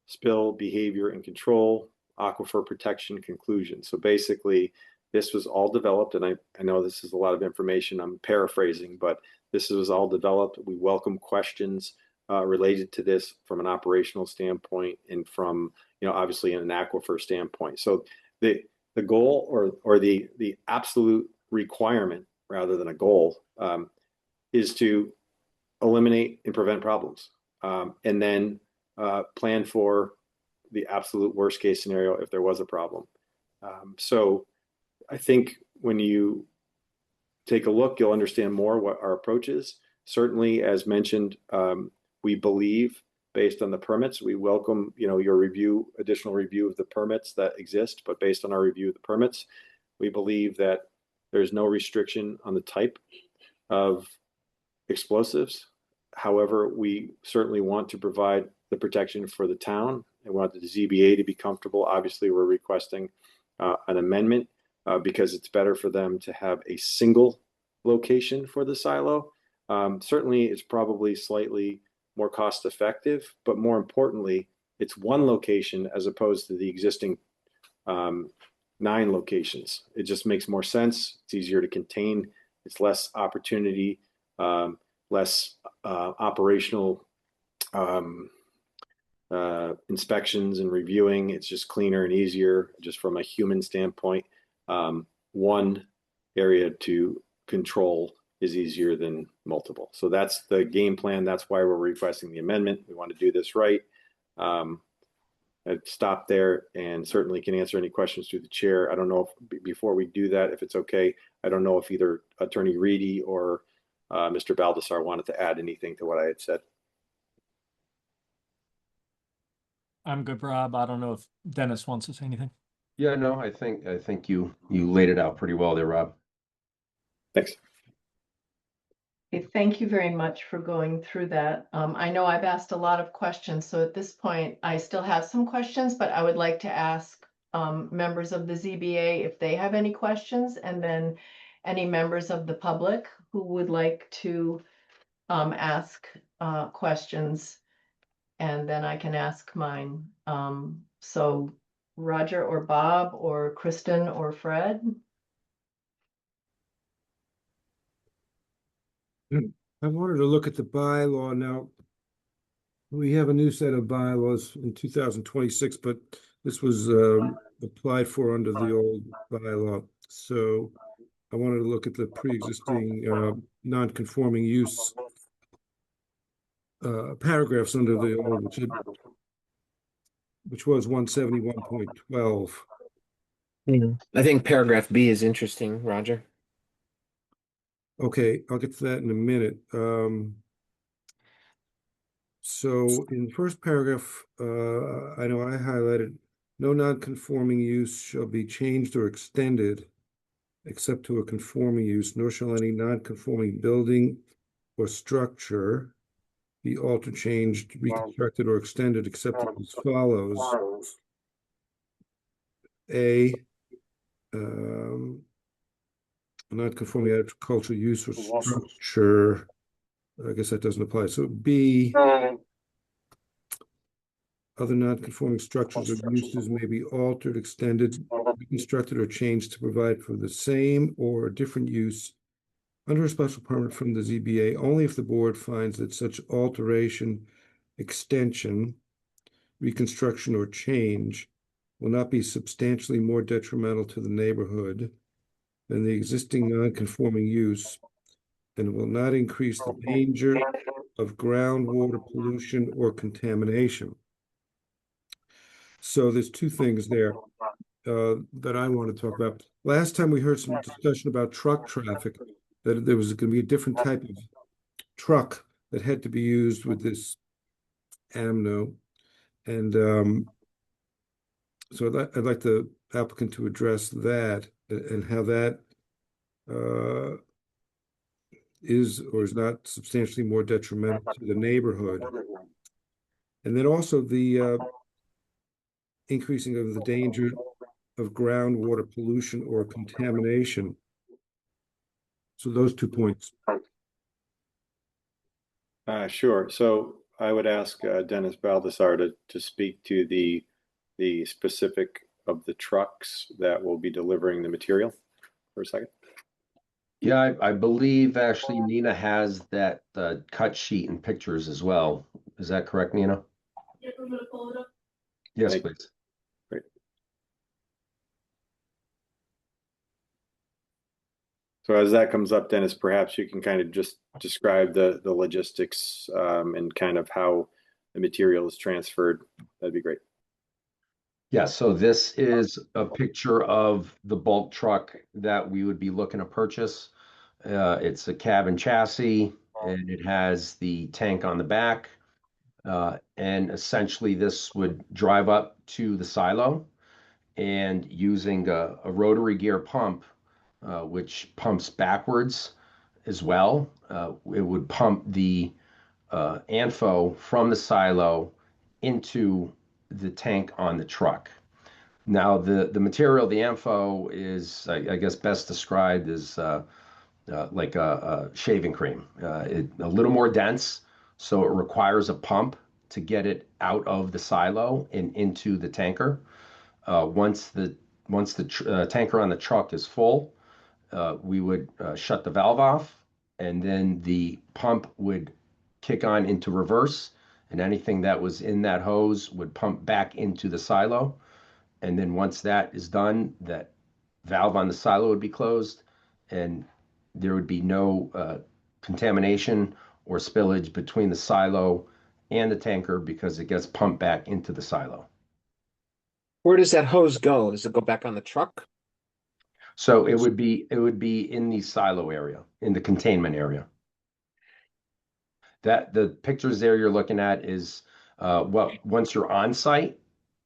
spill behavior and control, aquifer protection conclusion. So basically, this was all developed, and I know this is a lot of information, I'm paraphrasing, but this was all developed. We welcome questions related to this from an operational standpoint and from, obviously an aquifer standpoint. So the goal or the absolute requirement rather than a goal is to eliminate and prevent problems, and then plan for the absolute worst case scenario if there was a problem. So I think when you take a look, you'll understand more what our approach is. Certainly, as mentioned, we believe based on the permits, we welcome, your review, additional review of the permits that exist, but based on our review of the permits, we believe that there's no restriction on the type of explosives. However, we certainly want to provide the protection for the town and want the ZBA to be comfortable. Obviously, we're requesting an amendment because it's better for them to have a single location for the silo. Certainly, it's probably slightly more cost effective, but more importantly, it's one location as opposed to the existing 9 locations. It just makes more sense. It's easier to contain. It's less opportunity, less operational inspections and reviewing. It's just cleaner and easier just from a human standpoint. One area to control is easier than multiple. So that's the game plan. That's why we're requesting the amendment. We want to do this right. I'd stop there and certainly can answer any questions through the chair. I don't know if before we do that, if it's okay, I don't know if either Attorney Reedy or Mr. Baldassar wanted to add anything to what I had said. I'm good, Rob. I don't know if Dennis wants to say anything. Yeah, no, I think you laid it out pretty well there, Rob. Thanks. Okay, thank you very much for going through that. I know I've asked a lot of questions, so at this point, I still have some questions, but I would like to ask members of the ZBA if they have any questions, and then any members of the public who would like to ask questions, and then I can ask mine. So Roger or Bob or Kristen or Fred? I wanted to look at the bylaw now. We have a new set of bylaws in 2026, but this was applied for under the old bylaw. So I wanted to look at the pre-existing non-conforming use paragraphs under the old, which was 171.12. I think paragraph B is interesting, Roger. Okay, I'll get to that in a minute. So in the first paragraph, I know I highlighted, no non-conforming use shall be changed or extended except to a conforming use, nor shall any non-conforming building or structure be altered, changed, reconstructed, or extended except as follows. A, non-conforming agricultural use or structure. I guess that doesn't apply. So B, other non-conforming structures or uses may be altered, extended, reconstructed, or changed to provide for the same or a different use under a special permit from the ZBA only if the board finds that such alteration, extension, reconstruction, or change will not be substantially more detrimental to the neighborhood than the existing non-conforming use and will not increase the danger of groundwater pollution or contamination. So there's two things there that I want to talk about. Last time we heard some discussion about truck traffic, that there was going to be a different type of truck that had to be used with this AMNO. And so I'd like the applicant to address that and how that is or is not substantially more detrimental to the neighborhood. And then also the increasing of the danger of groundwater pollution or contamination. So those 2 points. Sure. So I would ask Dennis Baldassar to speak to the specific of the trucks that will be delivering the material for a second. Yeah, I believe actually Nina has that cut sheet and pictures as well. Is that correct, Nina? Yeah, I'm gonna pull it up. Yes, Thank- please. Great. So as that comes up, Dennis, perhaps you can kind of just describe the logistics and kind of how the material is transferred. That'd be great. Yeah, so this is a picture of the bulk truck that we would be looking to purchase. It's a cab and chassis, and it has the tank on the back. And essentially, this would drive up to the silo and using a rotary gear pump, which pumps backwards as well. It would pump the ANFO from the silo into the tank on the truck. Now, the material, the ANFO, is, I guess, best described as like a shaving cream. A little more dense, so it requires a pump to get it out of the silo and into the tanker. Once the tanker on the truck is full, we would shut the valve off, and then the pump would kick on into reverse, and anything that was in that hose would pump back into the silo. And then once that is done, that valve on the silo would be closed, and there would be no contamination or spillage between the silo and the tanker because it gets pumped back into the silo. Where does that hose go? Does it go back on the truck? So it would be in the silo area, in the containment area. That the pictures there you're looking at is once you're on site,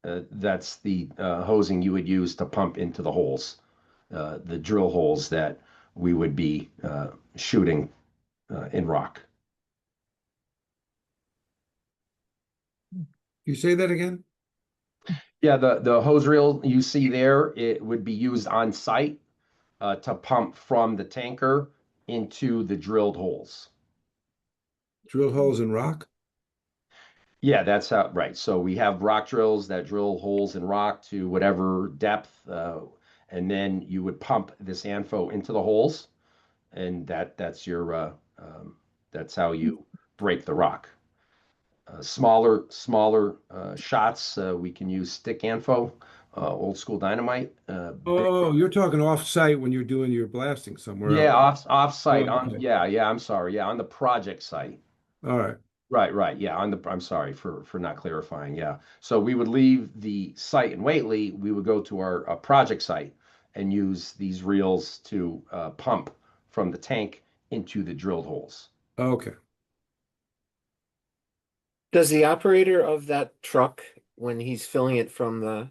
that's the hosing you would use to pump into the holes, the drill holes that we would be shooting in rock. You say that again? Yeah, the hose reel you see there, it would be used on site to pump from the tanker into the drilled holes. Drill holes in rock? Yeah, that's how, right. So we have rock drills that drill holes in rock to whatever depth, and then you would pump this ANFO into the holes, and that's how you break the rock. Smaller shots, we can use stick ANFO, old school dynamite. Oh, you're talking off-site when you're doing your blasting somewhere Yeah, else. off site Oh, on okay. yeah, I'm sorry. Yeah, on the project site. All right. Right. Yeah, I'm sorry for not clarifying. Yeah. So we would leave the site in Whately, we would go to our project site and use these reels to pump from the tank into the drilled holes. Okay. Does the operator of that truck, when he's filling it from the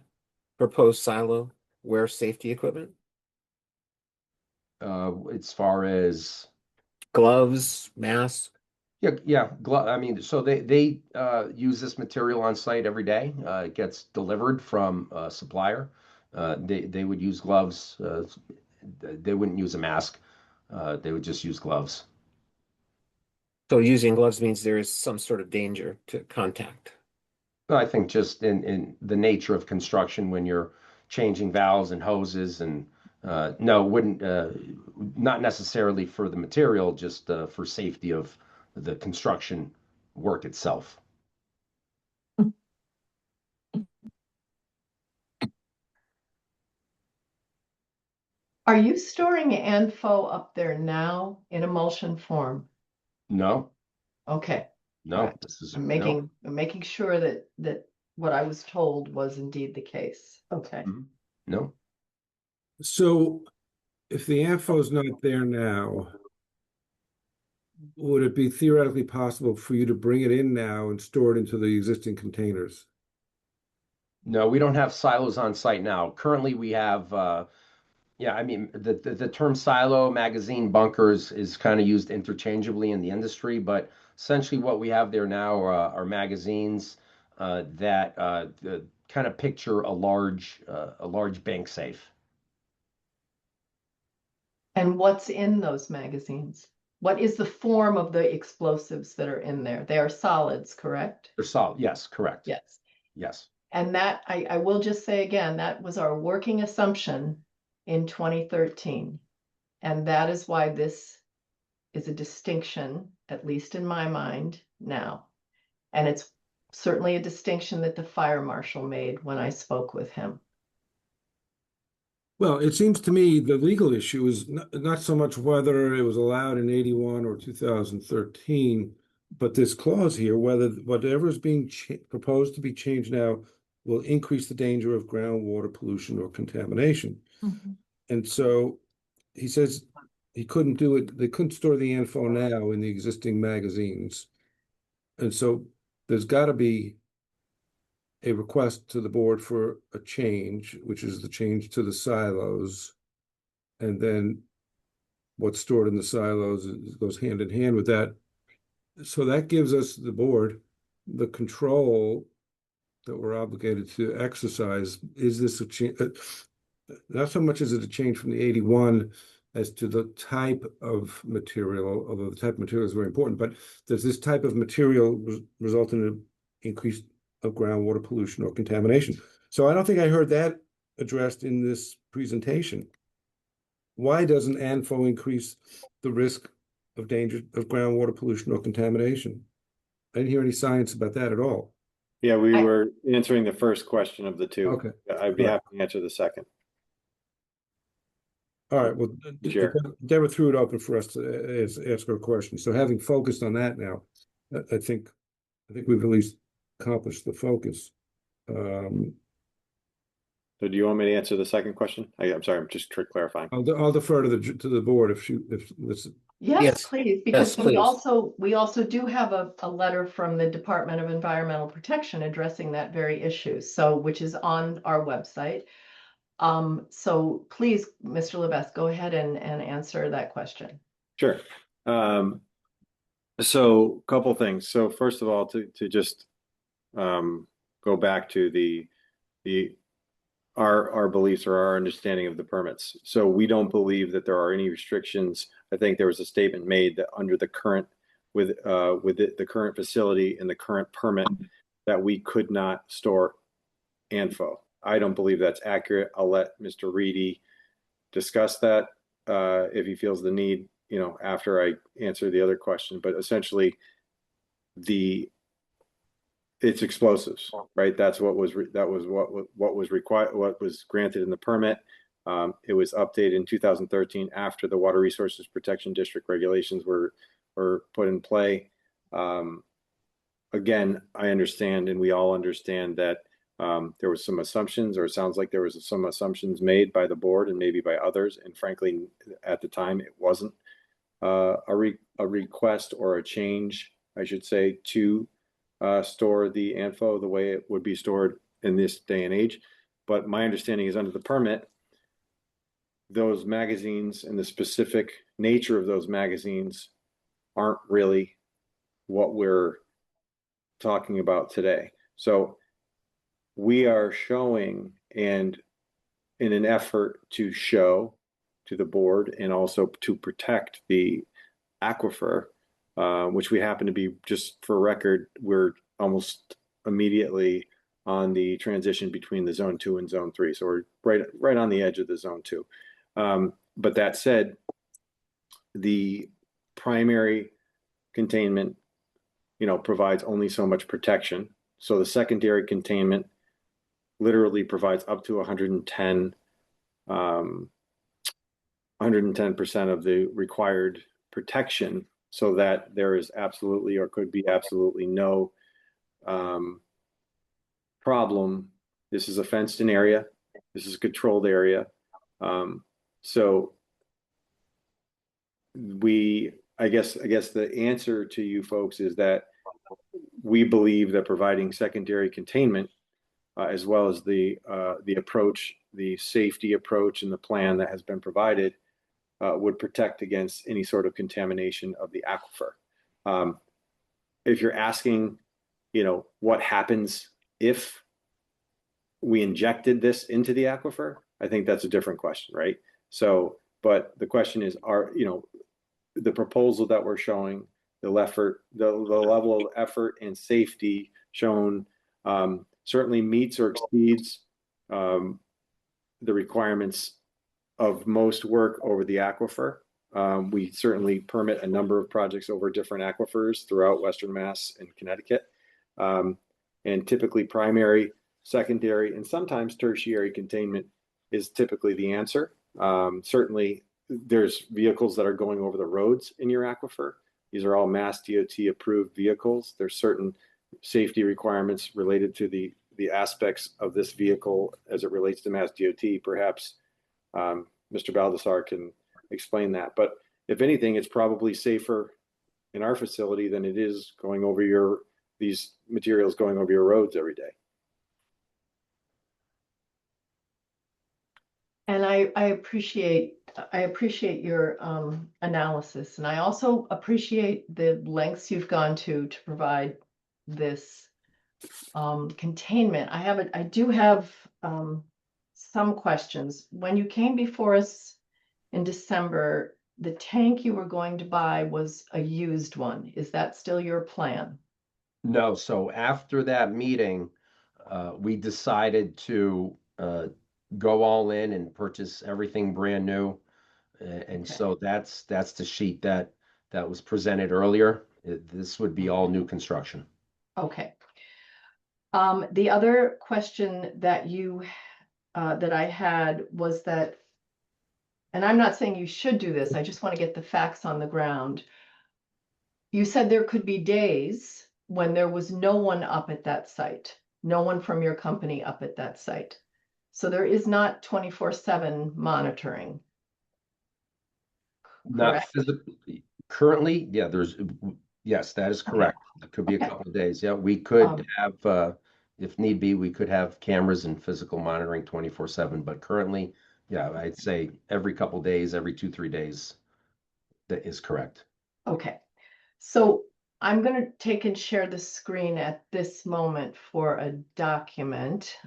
proposed silo, wear safety equipment? As far as Gloves, mask? yeah, I mean, so they use this material on site every day. It gets delivered from a supplier. They would use gloves. They wouldn't use a mask. They would just use gloves. So using gloves means there is some sort of danger to contact. I think just in the nature of construction, when you're changing valves and hoses, and no, wouldn't not necessarily for the material, just for safety of the construction work itself. Are you storing ANFO up there now in emulsion form? No, Okay, all no, right. this is I'm no. making sure that what I was told was indeed the case. Okay. No. So if the ANFO's not there now, would it be theoretically possible for you to bring it in now and store it into the existing containers? No, we don't have silos on site now. Currently, we have, yeah, I mean, the term silo, magazine, bunkers is kind of used interchangeably in the industry, but essentially what we have there now are magazines that kind of picture a large bank safe. And what's in those magazines? What is the form of the explosives that are in there? They are solids, correct? They're solid. Yes, correct. Yes. Yes. And that, I will just say again, that was our working assumption in 2013. And that is why this is a distinction, at least in my mind now. And it's certainly a distinction that the fire marshal made when I spoke with him. Well, it seems to me the legal issue is not so much whether it was allowed in 81 or 2013, but this clause here, whether whatever is being proposed to be changed now will increase the danger of groundwater pollution or contamination. And so he says he couldn't do it. They couldn't store the info now in the existing magazines. And so there's got to be a request to the board for a change, which is the change to the silos. And then what's stored in the silos goes hand in hand with that. So that gives us, the board, the control that we're obligated to exercise. Is this a change? Not so much is it a change from the 81 as to the type of material, although the type of material is very important, but does this type of material result in an increase of groundwater pollution or contamination? So I don't think I heard that addressed in this presentation. Why doesn't ANFO increase the risk of danger of groundwater pollution or contamination? I didn't hear any science about that at all. Yeah, we were answering the first question of the two. Okay. I'd be happy to answer the second. All right. Well, Sure. Deborah threw it open for us to ask her question. So having focused on that now, I think we've at least accomplished the focus. So do you want me to answer the second question? I'm sorry, I'm just clarifying. I'll defer to the board if this. Yes, please, because Yes, please. we also do have a letter from the Department of Environmental Protection addressing that very issue, so which is on our website. So please, Mr. Levesque, go ahead and answer that question. Sure. So a couple things. So first of all, to just go back to our beliefs or our understanding of the permits. So we don't believe that there are any restrictions. I think there was a statement made that under the current with the current facility and the current permit that we could not store ANFO. I don't believe that's accurate. I'll let Mr. Reedy discuss that if he feels the need, after I answer the other question. But essentially, it's explosives, right? That's what was what was required, what was granted in the permit. It was updated in 2013 after the Water Resources Protection District regulations were put in play. Again, I understand, and we all understand that there was some assumptions, or it sounds like there was some assumptions made by the board and maybe by others. And frankly, at the time, it wasn't a request or a change, I should say, to store the ANFO the way it would be stored in this day and age. But my understanding is under the permit, those magazines and the specific nature of those magazines aren't really what we're talking about today. So we are showing, and in an effort to show to the board and also to protect the aquifer, which we happen to be, just for record, we're almost immediately on the transition between the zone 2 and zone 3. So we're right on the edge of the zone 2. But that said, the primary containment, provides only so much protection. So the secondary containment literally provides up to 110% of the required protection, so that there is absolutely, or could be absolutely, no problem. This is a fenced-in area. This is a controlled area. So I guess the answer to you folks is that we believe that providing secondary containment, as well as the approach, the safety approach, and the plan that has been provided, would protect against any sort of contamination of the aquifer. If you're asking, what happens if we injected this into the aquifer, I think that's a different question, right? So, but the question is, the proposal that we're showing, the level of effort and safety shown certainly meets or exceeds the requirements of most work over the aquifer. We certainly permit a number of projects over different aquifers throughout Western Mass and Connecticut. And typically primary, secondary, and sometimes tertiary containment is typically the answer. Certainly there's vehicles that are going over the roads in your aquifer. These are all Mass DOT approved vehicles. There's certain safety requirements related to the aspects of this vehicle as it relates to Mass DOT. Perhaps Mr. Baldessar can explain that. But if anything, it's probably safer in our facility than it is going over these materials going over your roads every day. And I appreciate your analysis, and I also appreciate the lengths you've gone to provide this containment. I do have some questions. When you came before us in December, the tank you were going to buy was a used one. Is that still your plan? No, so after that meeting, we decided to go all in and purchase everything brand new. And Okay. so that's the sheet that was presented earlier. This would be all new construction. Okay. The other question that that I had was that, and I'm not saying you should do this, I just want to get the facts on the ground. You said there could be days when there was no one up at that site, no one from your company up at that site. So there is not 24/7 monitoring. Not Correct? physically. Currently, yeah, yes, that is correct. It could be a Okay. couple of days. Yeah, we could have, if need be, we could have cameras and physical monitoring 24/7. But currently, yeah, I'd say every couple of days, every 2, 3 days, that is correct. Okay. So I'm going to take and share the screen at this moment for a document.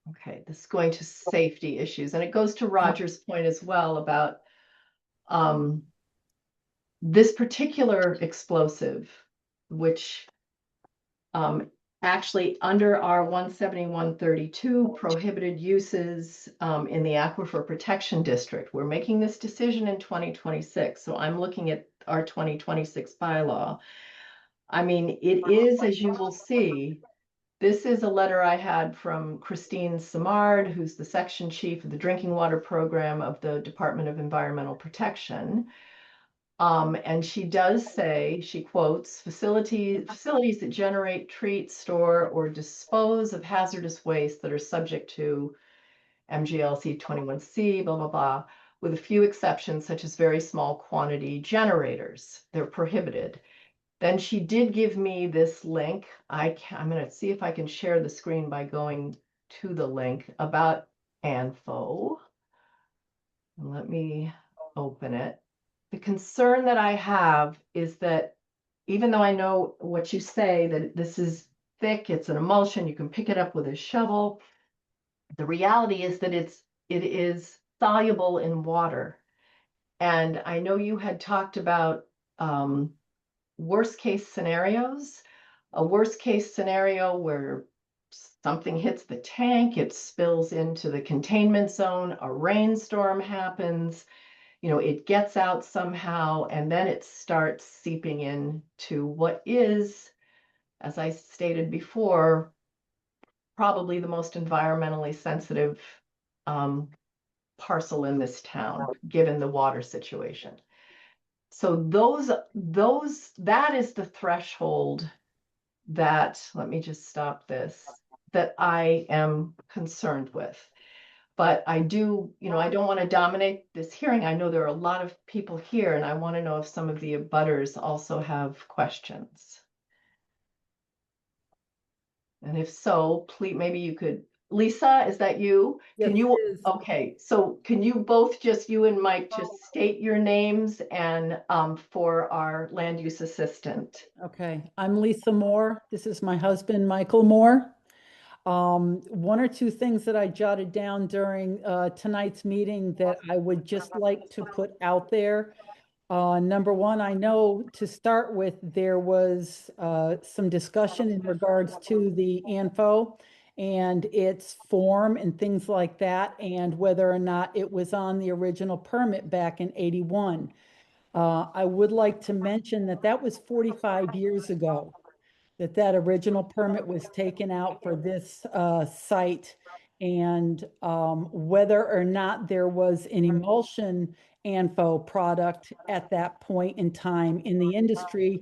Okay, this is going to safety issues, and it goes to Roger's point as well about this particular explosive, which actually under our 17132 prohibited uses in the Aquifer Protection District. We're making this decision in 2026, so I'm looking at our 2026 bylaw. I mean, it is, as you will see, this is a letter I had from Christine Simard, who's the section chief of the drinking water program of the Department of Environmental Protection. And she does say, she quotes, facilities that generate, treat, store, or dispose of hazardous waste that are subject to MGLC 21C, blah, blah, blah, with a few exceptions, such as very small quantity generators. They're prohibited. Then she did give me this link. I'm going to see if I can share the screen by going to the link about ANFO. And let me open it. The concern that I have is that even though I know what you say, that this is thick, it's an emulsion, you can pick it up with a shovel, the reality is that it is soluble in water. And I know you had talked about worst case scenarios, a worst case scenario where something hits the tank, it spills into the containment zone, a rainstorm happens, it gets out somehow, and then it starts seeping into what is, as I stated before, probably the most environmentally sensitive parcel in this town, given the water situation. So that is the threshold that, let me just stop this, that I am concerned with. But I do, I don't want to dominate this hearing. I know there are a lot of people here, and I want to know if some of the abutters also have questions. And if so, please, maybe you could, Lisa, is that you? Can you, okay, so can you both you and Mike, just state your names and for our land use assistant? Okay, I'm Lisa Moore. This is my husband, Michael Moore. One or two things that I jotted down during tonight's meeting that I would just like to put out there. Number one, I know to start with, there was some discussion in regards to the ANFO and its form and things like that, and whether or not it was on the original permit back in 81. I would like to mention that that was 45 years ago that that original permit was taken out for this site. And whether or not there was an emulsion ANFO product at that point in time in the industry,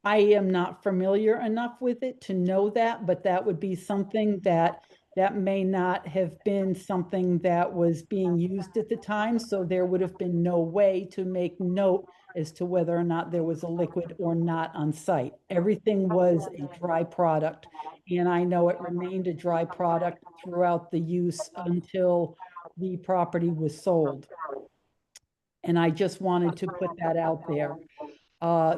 I am not familiar enough with it to know that, but that would be something that may not have been something that was being used at the time. So there would have been no way to make note as to whether or not there was a liquid or not on site. Everything was a dry product. And I know it remained a dry product throughout the use until the property was sold. And I just wanted to put that out there.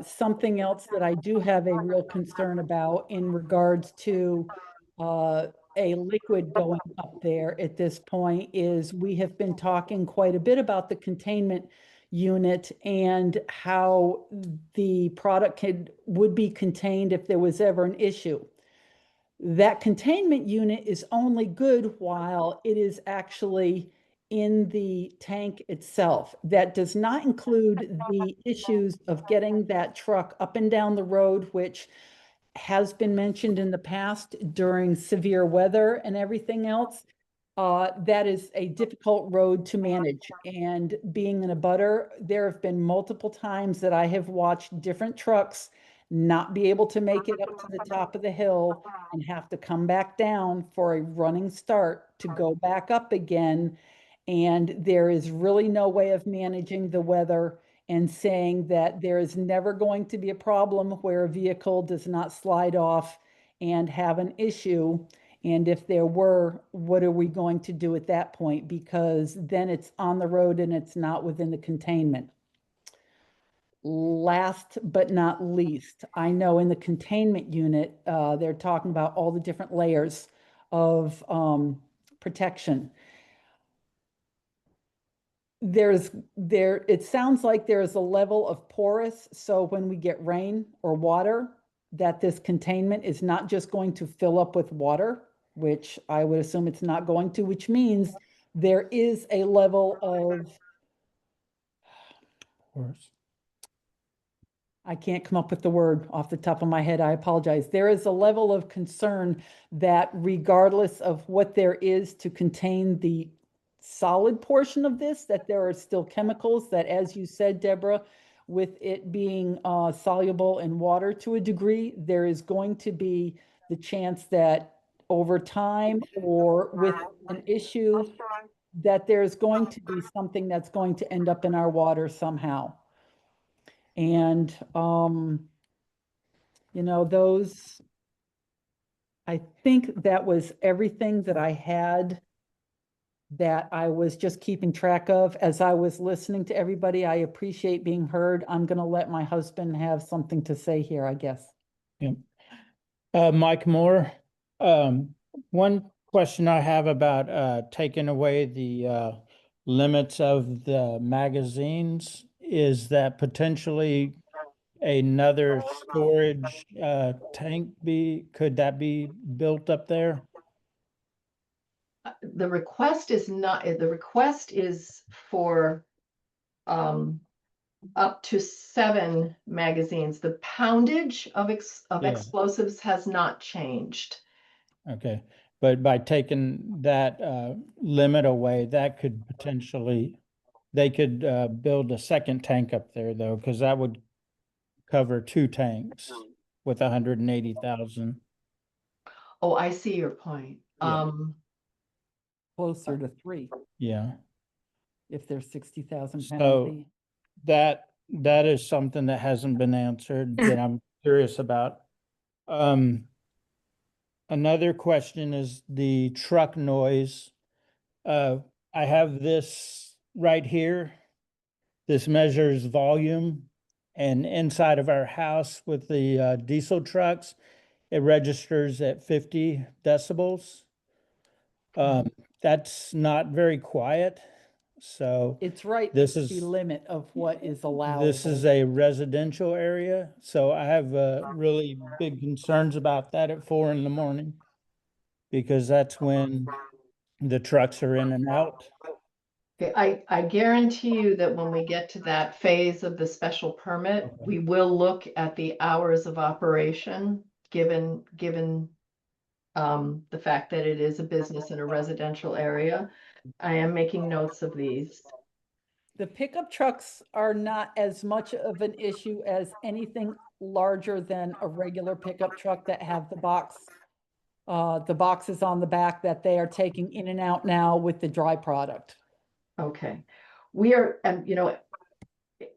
Something else that I do have a real concern about in regards to a liquid going up there at this point is we have been talking quite a bit about the containment unit and how the product would be contained if there was ever an issue. That containment unit is only good while it is actually in the tank itself. That does not include the issues of getting that truck up and down the road, which has been mentioned in the past during severe weather and everything else. That is a difficult road to manage. And being in a butter, there have been multiple times that I have watched different trucks not be able to make it up to the top of the hill and have to come back down for a running start to go back up again. And there is really no way of managing the weather and saying that there is never going to be a problem where a vehicle does not slide off and have an issue. And if there were, what are we going to do at that point? Because then it's on the road and it's not within the containment. Last but not least, I know in the containment unit, they're talking about all the different layers of protection. It sounds like there's a level of porous, so when we get rain or water, that this containment is not just going to fill up with water, which I would assume it's not going to, which means there is a level of porous. I can't come up with the word off the top of my head. I apologize. There is a level of concern that regardless of what there is to contain the solid portion of this, that there are still chemicals that, as you said, Deborah, with it being soluble in water to a degree, there is going to be the chance that over time or with an issue, that there's going to be something that's going to end up in our water somehow. And, I think that was everything that I had that I was just keeping track of as I was listening to everybody. I appreciate being heard. I'm going to let my husband have something to say here, I guess. Yeah. Mike Moore, one question I have about taking away the limits of the magazines, is that potentially another storage tank could that be built up there? The request is not, the request is for up to 7 magazines. The poundage of explosives has not changed. Okay, but by taking that limit away, that could potentially, they could build a second tank up there though, because that would cover 2 tanks with 180,000. Oh, I see your point. Yeah. Closer to 3 Yeah. if there's 60,000 So pounds. that is something that hasn't been answered that I'm curious about. Another question is the truck noise. I have this right here. This measures volume, and inside of our house with the diesel trucks, it registers at 50 decibels. That's not very quiet. So It's right, this at the is limit of what is allowed. this is a residential area, so I have really big concerns about that at 4 in the morning because that's when the trucks are in and out. Okay, I guarantee you that when we get to that phase of the special permit, Okay. we will look at the hours of operation, given the fact that it is a business in a residential area. I am making notes of these. The pickup trucks are not as much of an issue as anything larger than a regular pickup truck that have the boxes on the back that they are taking in and out now with the dry product. Okay, we are, and you know,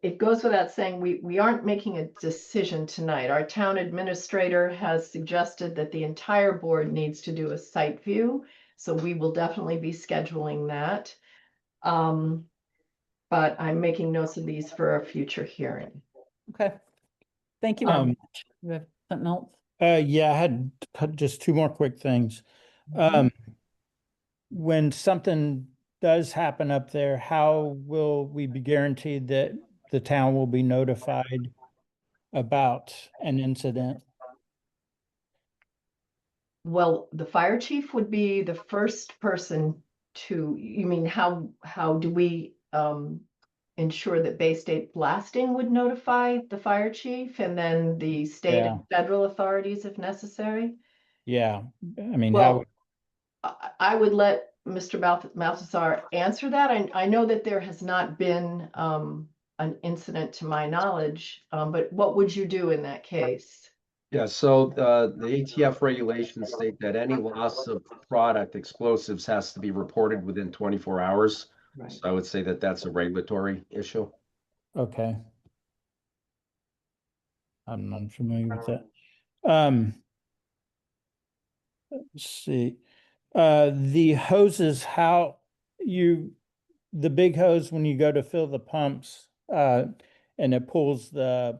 it goes without saying, we aren't making a decision tonight. Our town administrator has suggested that the entire board needs to do a site view, so we will definitely be scheduling that. But I'm making notes of these for a future hearing. Okay. Thank you very much. You have something else? Yeah, I had just 2 more quick things. When something does happen up there, how will we be guaranteed that the town will be notified about an incident? Well, the fire chief would be the first person to, you mean, how do we ensure that Bay State Blasting would notify the fire chief and then the state Yeah. and federal authorities if necessary? Yeah, I mean, Well, I would let Mr. Balthazar answer that. I know that there has not been an incident to my knowledge, but what would you do in that case? Yeah, so the ATF regulations state that any loss of product explosives has to be reported within 24 hours. Right. So I would say that that's a regulatory issue. okay. I'm not familiar with that. Let's see. The hoses, the big hose when you go to fill the pumps, and it pulls the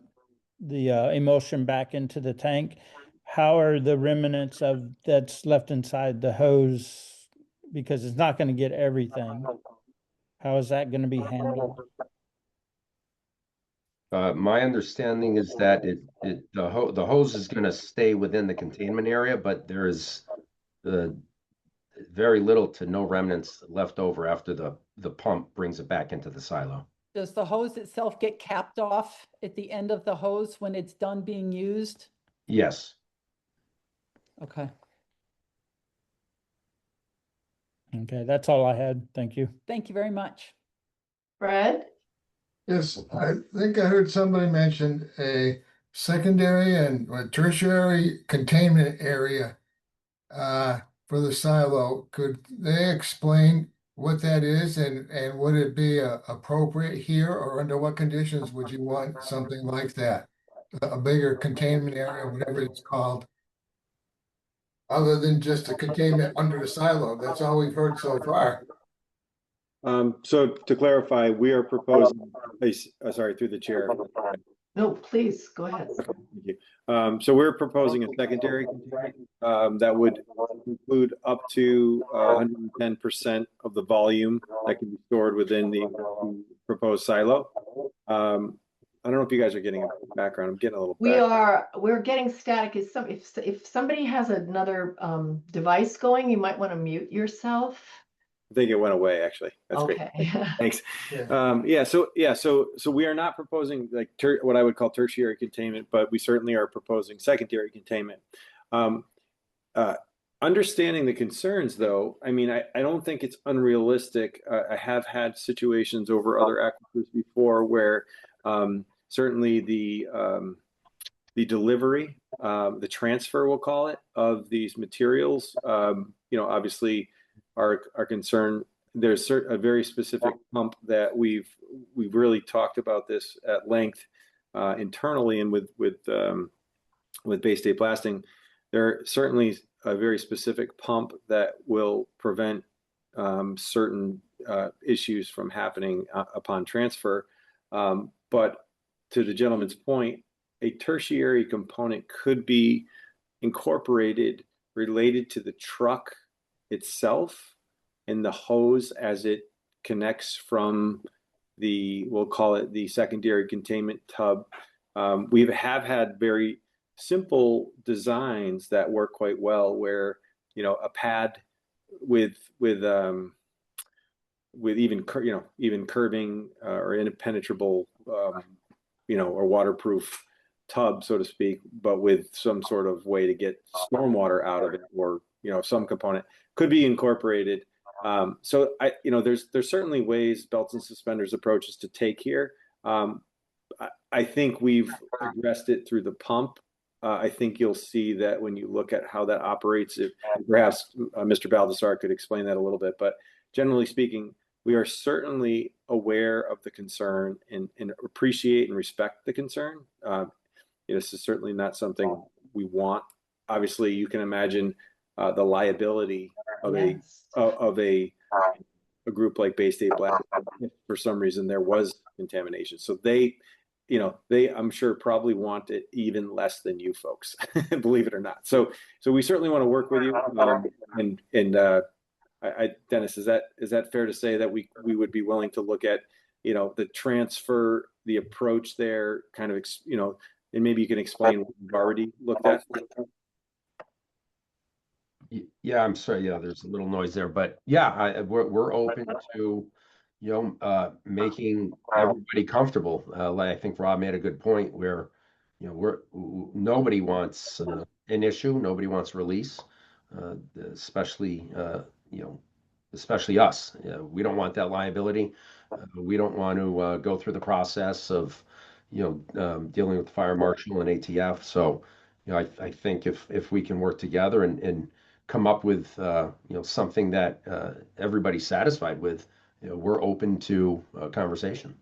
emulsion back into the tank. How are the remnants of that's left inside the hose? Because it's not going to get everything. How is that going to be handled? My understanding is that the hose is going to stay within the containment area, but there is very little to no remnants left over after the pump brings it back into the silo. Does the hose itself get capped off at the end of the hose when it's done being used? Yes. Okay. Okay, that's all I had. Thank you. Thank you very much. Fred? Yes, I think I heard somebody mention a secondary and a tertiary containment area for the silo. Could they explain what that is and would it be appropriate here, or under what conditions would you want something like that? A bigger containment area, whatever it's called, other than just a containment under the silo. That's all we've heard so far. So to clarify, we are proposing, sorry, through the chair. No, please, go ahead. Okay, thank you. So we're proposing a secondary that would include up to 110% of the volume that can be stored within the proposed silo. I don't know if you guys are getting a background. I'm getting a little. We're getting static. If somebody has another device going, you might want to mute yourself. I think it went away, actually. That's okay. Great. Thanks. Yeah. So we are not proposing like what I would call tertiary containment, but we certainly are proposing secondary containment. Understanding the concerns, though, I mean, I don't think it's unrealistic. I have had situations over other aquifers before where certainly the delivery, the transfer, we'll call it, of these materials, obviously our concern. There's a very specific pump that we've really talked about this at length internally and with Bay State Blasting. There certainly a very specific pump that will prevent certain issues from happening upon transfer. But to the gentleman's point, a tertiary component could be incorporated related to the truck itself and the hose as it connects from we'll call it the secondary containment tub. We have had very simple designs that work quite well where, a pad with even curbing or impenetrable, or waterproof tub, so to speak, but with some sort of way to get stormwater out of it, or some component could be incorporated. So there's certainly ways, belts and suspenders approaches to take here. I think we've addressed it through the pump. I think you'll see that when you look at how that operates, if perhaps Mr. Baldessar could explain that a little bit, but generally speaking, we are certainly aware of the concern and appreciate and respect the concern. This is certainly not something we want. Obviously, you can imagine the liability of a group like Bay State Black if for some reason there was contamination. So they I'm sure probably want it even less than you folks, believe it or not. So we certainly want to work with you. Dennis, is that fair to say that we would be willing to look at, the transfer, the approach there, kind of, and maybe you can explain what you've already looked at. Yeah, I'm sorry. Yeah, there's a little noise there, but yeah, we're open to, making everybody comfortable. Like I think Rob made a good point where, nobody wants an issue, nobody wants release, especially especially us. We don't want that liability. We don't want to go through the process of, dealing with the fire marshal and ATF. So, I think if we can work together and come up with, something that everybody's satisfied with, we're open to a conversation.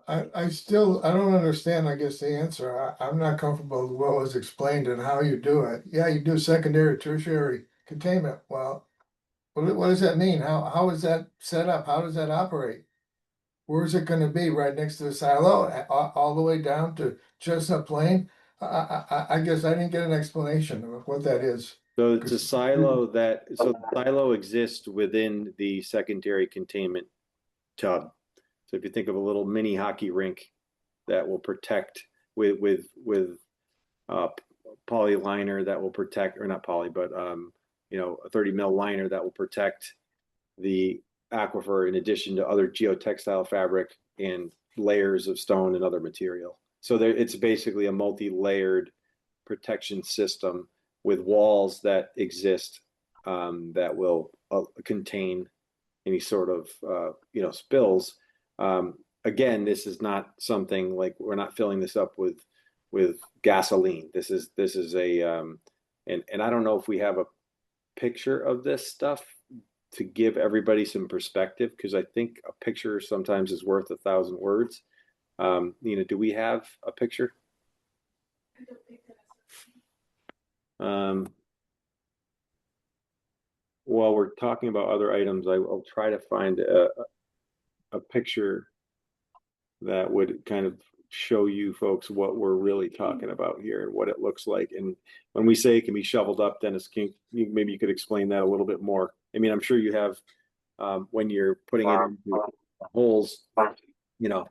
I don't understand, I guess, the answer. I'm not comfortable with what was explained and how you do it. Yeah, you do secondary, tertiary containment. Well, what does that mean? How is that set up? How does that operate? Where is it going to be? Right next to the silo, all the way down to Chestnut Plain? I guess I didn't get an explanation of what that is. So it's a silo so the silo exists within the secondary containment tub. So if you think of a little mini hockey rink that will protect with poly liner that will protect, or not poly, but a 30 mil liner that will protect the aquifer in addition to other geotextile fabric and layers of stone and other material. So it's basically a multi-layered protection system with walls that exist that will contain any sort of spills. Again, this is not something like, we're not filling this up with gasoline. This is a and I don't know if we have a picture of this stuff to give everybody some perspective, because I think a picture sometimes is worth 1,000 words. Do we have a picture? I don't think that While we're talking about other items, I'll try to find a picture that would kind of show you folks what we're really talking about here and what it looks like. And when we say it can be shoveled up, Dennis, maybe you could explain that a little bit more. I mean, I'm sure you have, when you're putting it into holes, how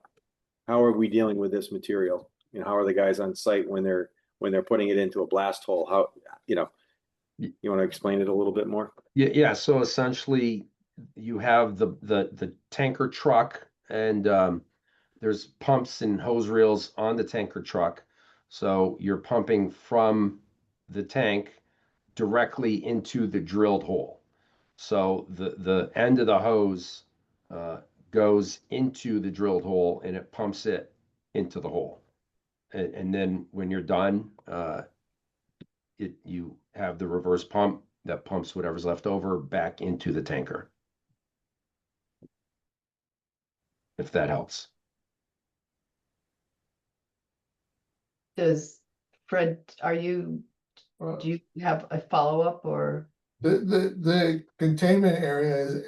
are we dealing with this material? How are the guys on site when they're putting it into a blast hole? How, you want to explain it a little bit more? Yeah. So essentially, you have the tanker truck, and there's pumps and hose reels on the tanker truck. So you're pumping from the tank directly into the drilled hole. So the end of the hose goes into the drilled hole, and it pumps it into the hole. And then when you're done, you have the reverse pump that pumps whatever's left over back into the tanker. If that helps. Fred, do you have a follow-up, or? The containment area is,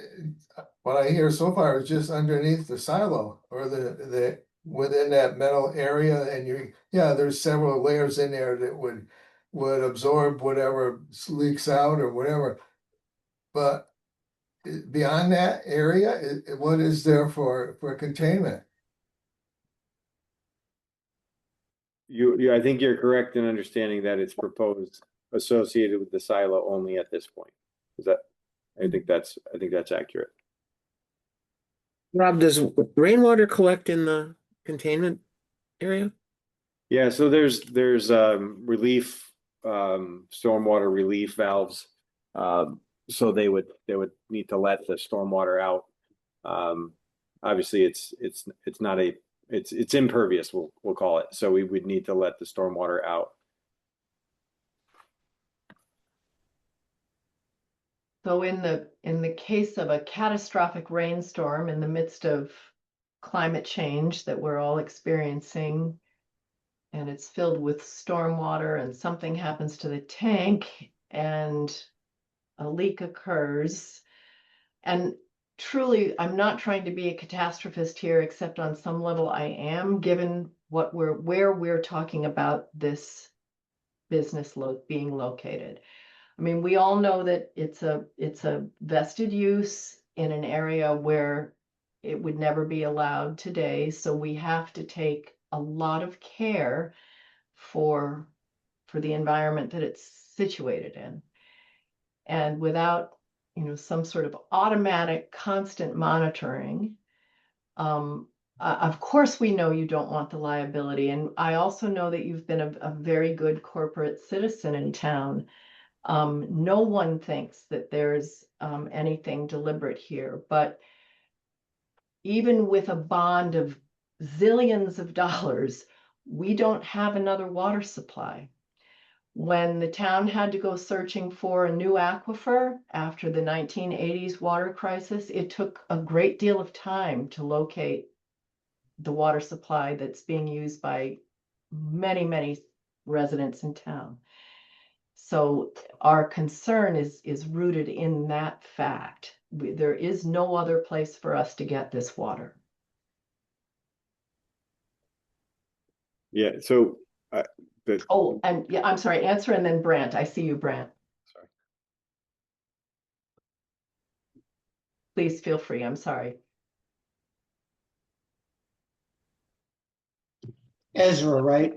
what I hear so far is just underneath the silo, or the within that metal area, and there's several layers in there that would absorb whatever leaks out or whatever. But beyond that area, what is there for containment? I think you're correct in understanding that it's proposed associated with the silo only at this point. I think that's accurate. Rob, does rainwater collect in the containment area? Yeah, so there's relief, stormwater relief valves. So they would need to let the stormwater out. Obviously it's not it's impervious, we'll call it. So we would need to let the stormwater out. So in the case of a catastrophic rainstorm in the midst of climate change that we're all experiencing, and it's filled with stormwater, and something happens to the tank and a leak occurs, and truly, I'm not trying to be a catastrophist here, except on some level I am, given where we're talking about this business being located. I mean, we all know that it's a vested use in an area where it would never be allowed today. So we have to take a lot of care for the environment that it's situated in. And without, some sort of automatic constant monitoring, of course we know you don't want the liability. And I also know that you've been a very good corporate citizen in town. No one thinks that there's anything deliberate here, but even with a bond of zillions of dollars, we don't have another water supply. When the town had to go searching for a new aquifer after the 1980s water crisis, it took a great deal of time to locate the water supply that's being used by many, many residents in town. So our concern is rooted in that fact. There is no other place for us to get this water. Yeah, so and yeah, I'm sorry, answer and then Brant. I see you, Brant. Sorry. Please feel free. I'm sorry. Ezra, right?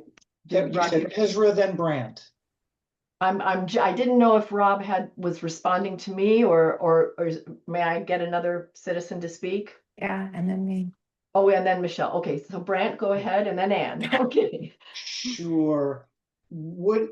You said Ezra, then Brant. I didn't know if Rob was responding to me or may I get another citizen to speak? Yeah, and then me. Oh, and then Michelle. Okay, so Brant, go ahead, and then Ann. Okay. Sure. Would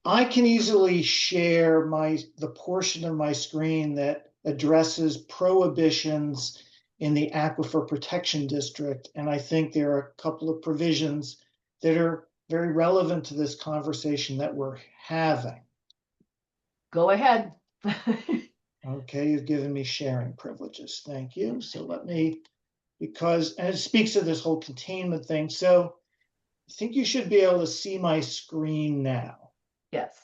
I can easily share the portion of my screen that addresses prohibitions in the Aquifer Protection District, and I think there are a couple of provisions that are very relevant to this conversation that we're having. Go ahead. Okay, you've given me sharing privileges. Thank you. So and it speaks to this whole containment thing. So I think you should be able to see my screen now. Yes.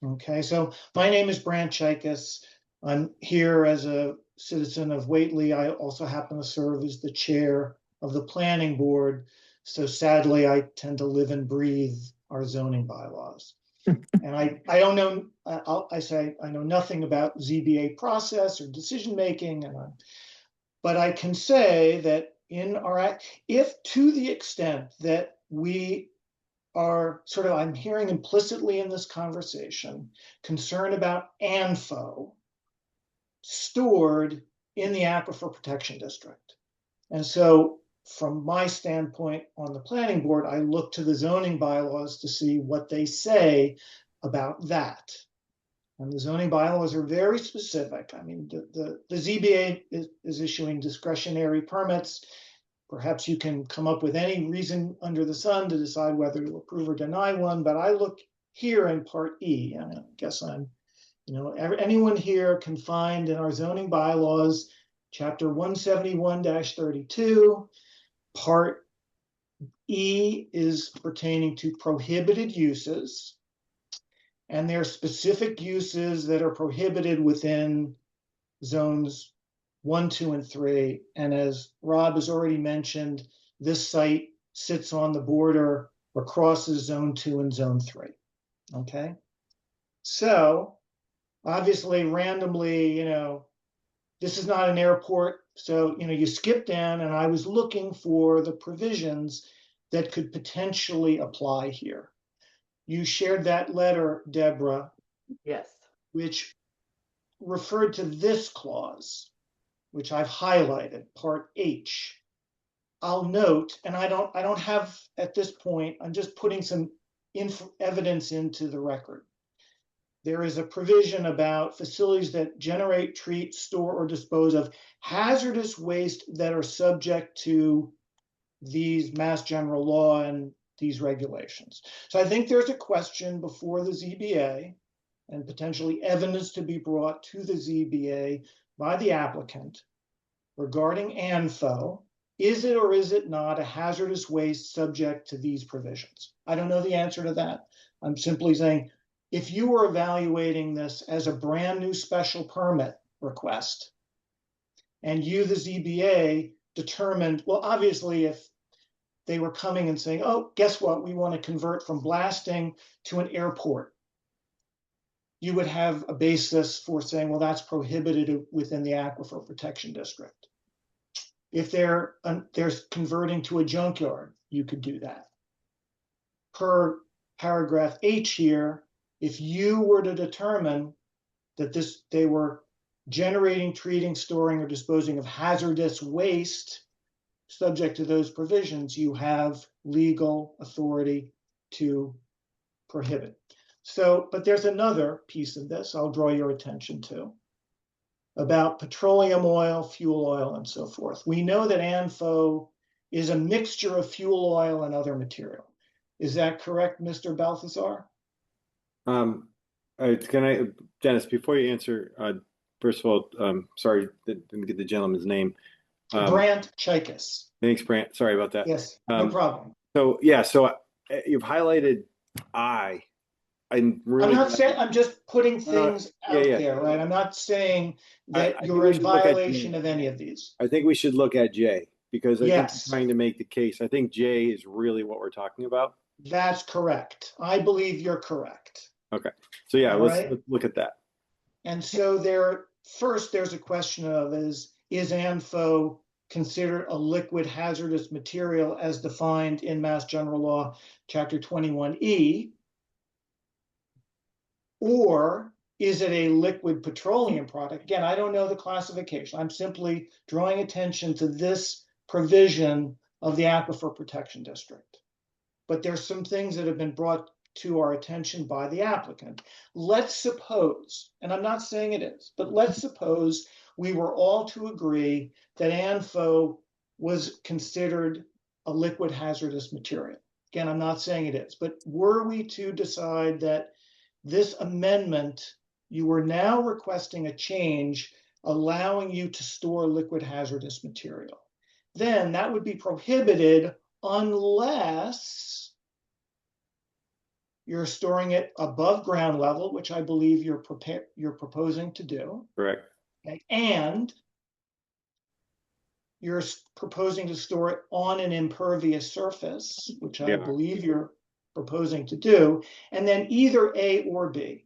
Okay, so my name is Brant Chaikas. I'm here as a citizen of Whately. I also happen to serve as the chair of the planning board. So sadly, I tend to live and breathe our zoning bylaws. And I don't know, I know nothing about ZBA process or decision making, but I can say that if to the extent that we are I'm hearing implicitly in this conversation, concern about ANFO stored in the Aquifer Protection District. And so from my standpoint on the planning board, I look to the zoning bylaws to see what they say about that. And the zoning bylaws are very specific. I mean, the ZBA is issuing discretionary permits. Perhaps you can come up with any reason under the sun to decide whether to approve or deny one, but I look here in Part E, and I guess anyone here can find in our zoning bylaws, Chapter 171-32, Part E is pertaining to prohibited uses, and there are specific uses that are prohibited within zones 1, 2, and 3. And as Rob has already mentioned, this site sits on the border or crosses zone 2 and zone 3. Okay. So obviously randomly, this is not an airport. So, you skip down, and I was looking for the provisions that could potentially apply here. You shared that letter, Deborah. Yes. Which referred to this clause, which I've highlighted, part H. I'll note, and I don't have at this point, I'm just putting some evidence into the record. There is a provision about facilities that generate, treat, store, or dispose of hazardous waste that are subject to these Mass General Law and these regulations. So I think there's a question before the ZBA and potentially evidence to be brought to the ZBA by the applicant regarding ANFO. Is it or is it not a hazardous waste subject to these provisions? I don't know the answer to that. I'm simply saying, if you were evaluating this as a brand new special permit request, and you, the ZBA, determined, well, obviously, if they were coming and saying, oh, guess what? We want to convert from blasting to an airport, you would have a basis for saying, well, that's prohibited within the Aquifer Protection District. If they're converting to a junkyard, you could do that. Per paragraph H here, if you were to determine that they were generating, treating, storing, or disposing of hazardous waste subject to those provisions, you have legal authority to prohibit. So, but there's another piece of this I'll draw your attention to about petroleum oil, fuel oil, and so forth. We know that ANFO is a mixture of fuel oil and other material. Is that correct, Mr. Balthazar? Dennis, before you answer, first of all, sorry, didn't get the gentleman's name. Brant Chaikas. Thanks, Brant. Sorry about that. Yes, no problem. So you've highlighted I'm not saying, I'm just putting things out there, right? I'm not saying that you're in violation of any of these. I think we should look at J, because I think Yes. I'm trying to make the case. I think J is really what we're talking about. That's correct. I believe you're correct. Okay. So yeah, All let's right. look at that. And so there's a question of is ANFO considered a liquid hazardous material as defined in Mass General Law, Chapter 21E? Or is it a liquid petroleum product? Again, I don't know the classification. I'm simply drawing attention to this provision of the Aquifer Protection District. But there's some things that have been brought to our attention by the applicant. Let's suppose, and I'm not saying it is, but let's suppose we were all to agree that ANFO was considered a liquid hazardous material. Again, I'm not saying it is, but were we to decide that this amendment, you are now requesting a change allowing you to store liquid hazardous material, then that would be prohibited unless you're storing it above ground level, which I believe you're proposing to do. Correct. Okay. And you're proposing to store it on an impervious surface, which I believe you're proposing to do, and then either A or B.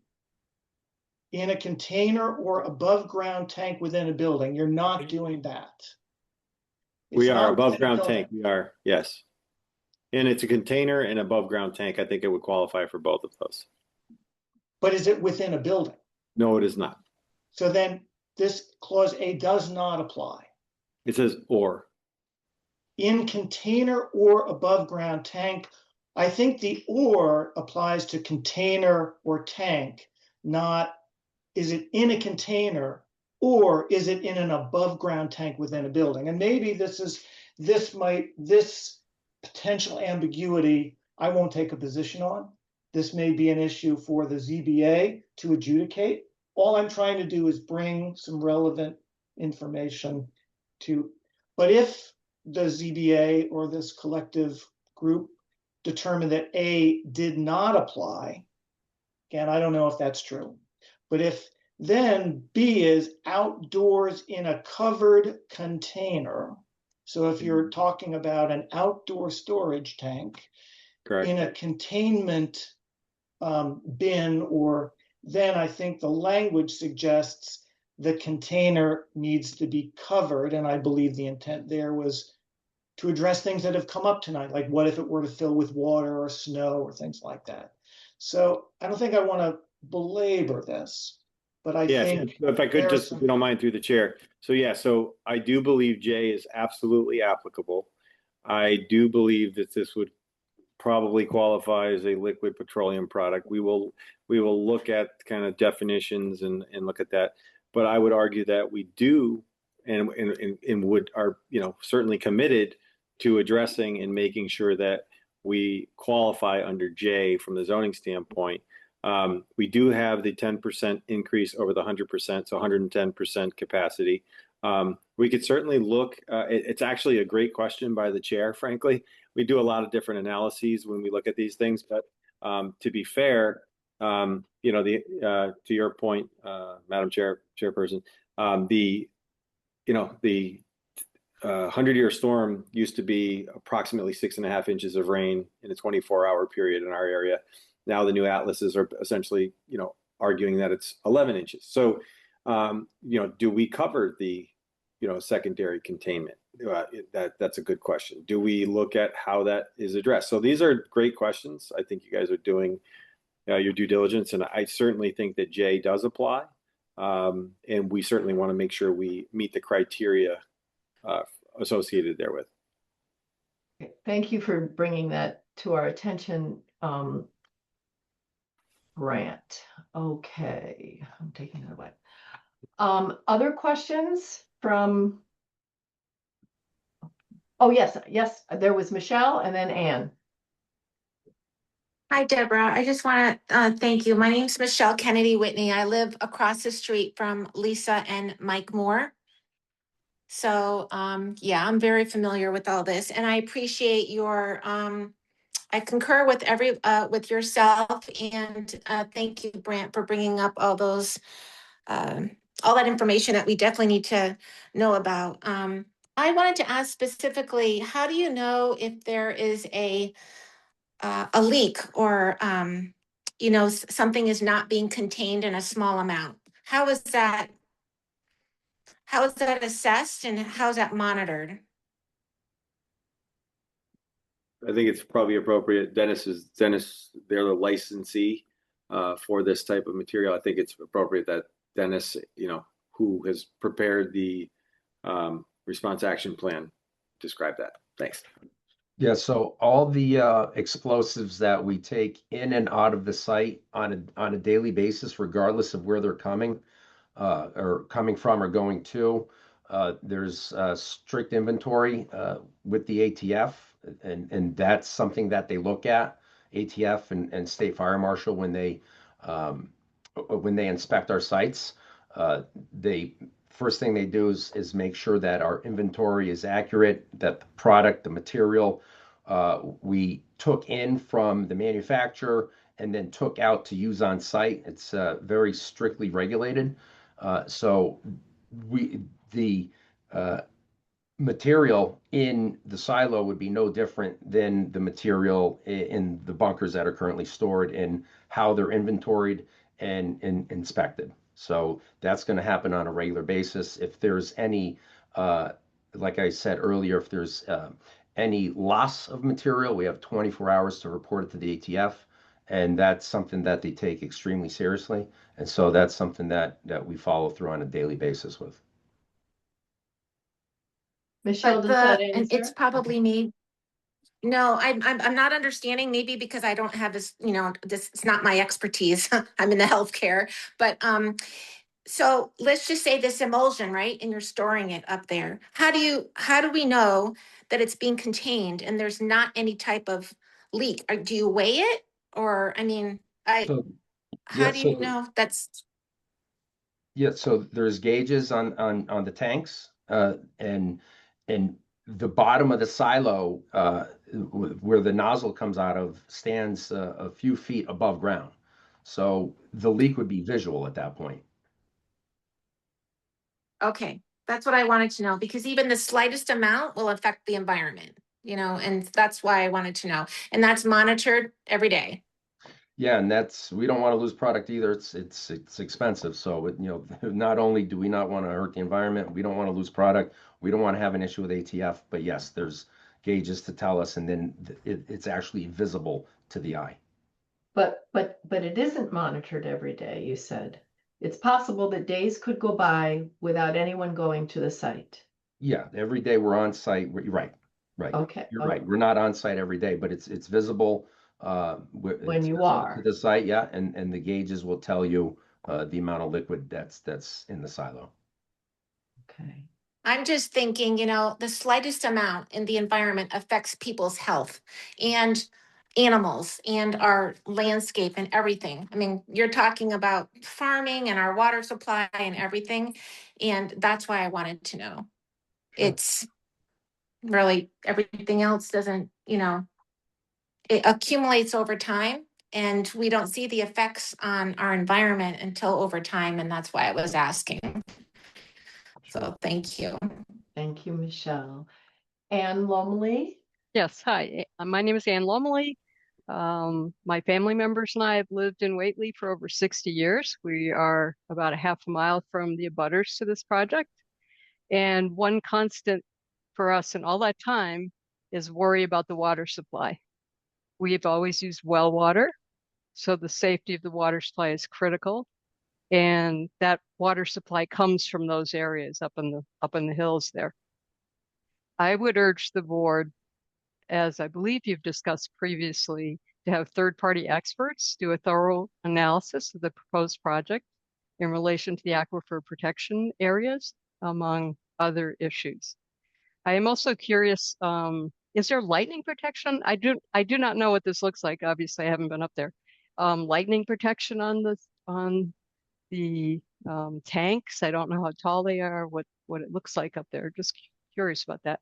In a container or above ground tank within a building, you're not doing that. We are above ground tank. We are, yes. And it's a container and above ground tank. I think it would qualify for both of those. But is it within a building? No, it is not. So then this clause A does not apply. It says or. In container or above ground tank, I think the or applies to container or tank, not is it in a container or is it in an above ground tank within a building? And maybe this potential ambiguity, I won't take a position on. This may be an issue for the ZBA to adjudicate. All I'm trying to do is bring some relevant information to, but if the ZBA or this collective group determined that A did not apply, again, I don't know if that's true, but if then B is outdoors in a covered container, So if you're talking about an outdoor storage tank Correct. in a containment bin, or then I think the language suggests the container needs to be covered. And I believe the intent there was to address things that have come up tonight, like what if it were to fill with water or snow or things like that. So I don't think I want to belabor this, but I think if I could just, some... if you don't mind, through the chair. So yeah, so I do believe J is absolutely applicable. I do believe that this would probably qualify as a liquid petroleum product. We will look at kind of definitions and look at that. But I would argue that we do and would are, you know, certainly committed to addressing and making sure that we qualify under J from the zoning standpoint. We do have the 10% increase over the 100%, so 110% capacity. We could certainly look, it's actually a great question by the chair, frankly. We do a lot of different analyses when we look at these things, but to be fair, you know, to your point, Madam Chairperson, the 100-year storm used to be approximately 6.5 inches of rain in a 24-hour period in our area. Now the new atlases are essentially, you know, arguing that it's 11 inches. So, you know, do we cover the, you know, secondary containment? That's a good question. Do we look at how that is addressed? So these are great questions. I think you guys are doing your due diligence, and I certainly think that J does apply. And we certainly want to make sure we meet the criteria associated therewith. Thank you for bringing that to our attention, Grant. Okay, I'm taking that away. Other questions from? Oh, yes, there was Michelle and then Anne. Hi, Deborah. I just want to thank you. My name's Michelle Kennedy Whitney. I live across the street from Lisa and Mike Moore. So, yeah, I'm very familiar with all this, and I appreciate your, I concur with with yourself, and thank you, Brant, for bringing up all those, all that information that we definitely need to know about. I wanted to ask specifically, how do you know if there is a leak, or you know, something is not being contained in a small amount? How is that assessed, and how is that monitored? I think it's probably appropriate. Dennis, they're the licensee for this type of material. I think it's appropriate that Dennis, you know, who has prepared the response action plan, describe that. Thanks. Yeah, so all the explosives that we take in and out of the site on a daily basis, regardless of where they're coming from or going to, there's strict inventory with the ATF, and that's something that they look at, ATF and State Fire Marshal, when they inspect our sites. They first thing they do is make sure that our inventory is accurate, that the product, the material we took in from the manufacturer and then took out to use on site. It's very strictly regulated. So the material in the silo would be no different than the material in the bunkers that are currently stored, in how they're inventoried and inspected. So that's going to happen on a regular basis. If there's any, like I said earlier, if there's any loss of material, we have 24 hours to report it to the ATF, and that's something that they take extremely seriously. And so that's something that we follow through on a daily basis with. Michelle, does that answer? And it's probably me. No, I'm not understanding, maybe because I don't have this, you know, it's not my expertise. I'm in the healthcare, but so let's just say this emulsion, right? And you're storing it up there. How do we know that it's being contained and there's not any type of leak? Or do you weigh it? Or, I mean, how do you know that's? Yeah, so there's gauges on the tanks, and the bottom of the silo, where the nozzle comes out of, stands a few feet above ground. So the leak would be visual at that point. Okay, That's what I wanted to know, because even the slightest amount will affect the environment, and that's why I wanted to know. And that's monitored every day. Yeah, and we don't want to lose product either. It's expensive. So not only do we not want to hurt the environment, we don't want to lose product. We don't want to have an issue with ATF. But yes, there's gauges to tell us, and then it's actually visible to the eye. But it isn't monitored every day, you said. It's possible that days could go by without anyone going to the site. Yeah, every day we're on site. Right, right. Okay. You're right. We're not on site every day, but it's visible. When It's you visible are. to the site, yeah, and the gauges will tell you the amount of liquid that's in the silo. Okay. I'm just thinking, the slightest amount in the environment affects people's health and animals and our landscape and everything. I mean, you're talking about farming and our water supply and everything. And that's why I wanted to know. Sure. It's really everything else doesn't, it accumulates over time, and we don't see the effects on our environment until over time. And that's why I was asking. Sure. So thank you. Thank you, Michelle. Ann Lumley? Yes, hi. My name is Ann Lumley. My family members and I have lived in Whately for over 60 years. We are about a half a mile from the abutters to this project. And one constant for us in all that time is worry about the water supply. We've always used well water, so the safety of the water supply is critical. And that water supply comes from those areas up in the hills there. I would urge the board, as I believe you've discussed previously, to have third-party experts do a thorough analysis of the proposed project in relation to the aquifer protection areas, among other issues. I am also curious, is there lightning protection? I do not know what this looks like. Obviously, I haven't been up there. Lightning protection on the tanks. I don't know how tall they are, what it looks like up there. Just curious about that.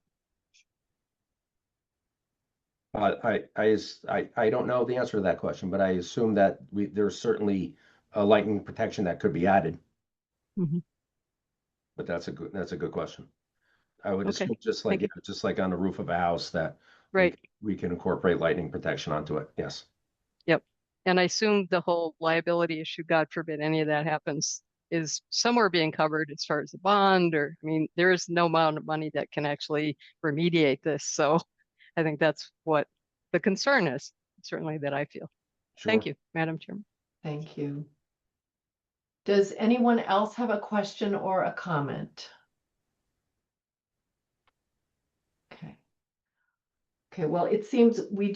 I don't know the answer to that question, but I assume that there's certainly a lightning protection that could be added. Mm-hmm. But that's a good question. I would Okay. assume just like on the roof of a house that right. we can incorporate lightning protection onto it. Yes. Yep. And I assume the whole liability issue, God forbid any of that happens, is somewhere being covered as far as a bond, or I mean, there is no amount of money that can actually remediate this. So I think that's what the concern is, certainly that I feel. Sure. Thank you, Madam Chairman. Thank you. Does anyone else have a question or a comment? Okay. Okay, well, it seems we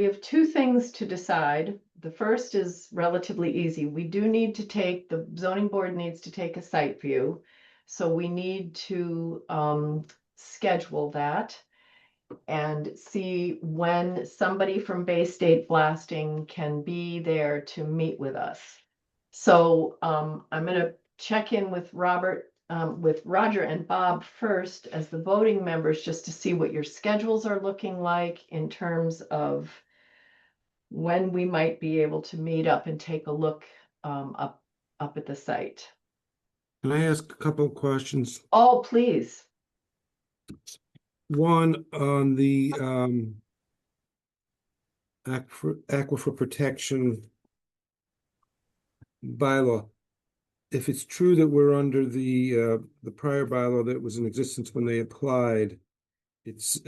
have two things to decide. The first is relatively easy. The zoning board needs to take a site view. So we need to schedule that and see when somebody from Bay State Blasting can be there to meet with us. So I'm going to check in with Roger and Bob first as the voting members, just to see what your schedules are looking like in terms of when we might be able to meet up and take a look up at the site. Can I ask a couple of questions? Oh, please. One on the aquifer protection bylaw. If it's true that we're under the prior bylaw that was in existence when they applied, it's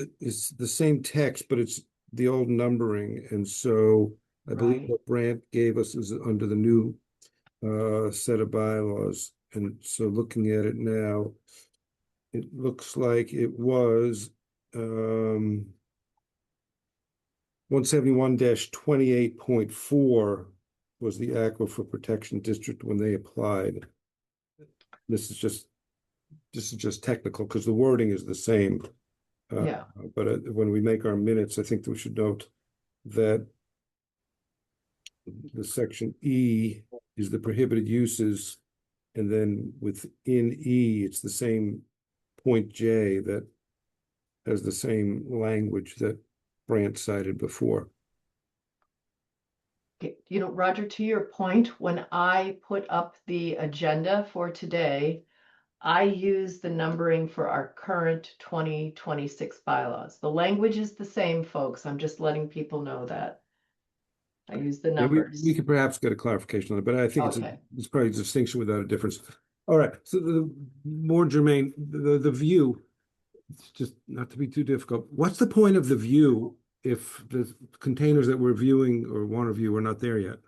the same text, but it's the old numbering, and so I believe what Brant gave us is under the new set of bylaws. And so looking at it now, it looks like it was 171-28.4 was the Aquifer Protection District when they applied. This is just technical because the wording is the same. Yeah. But when we make our minutes, I think we should note that the section E is the prohibited uses, and then within E, it's the same point J that has the same language that Brant cited before. Roger, to your point, when I put up the agenda for today, I use the numbering for our current 2026 bylaws. The language is the same, folks. I'm just letting people know that. I use the Yeah, we numbers. could perhaps get a clarification on it, but I think Okay. it's probably a distinction without a difference. All right, so the more germane, the view, it's just not to be too difficult. What's the point of the view if the containers that we're viewing or want to view are not there yet?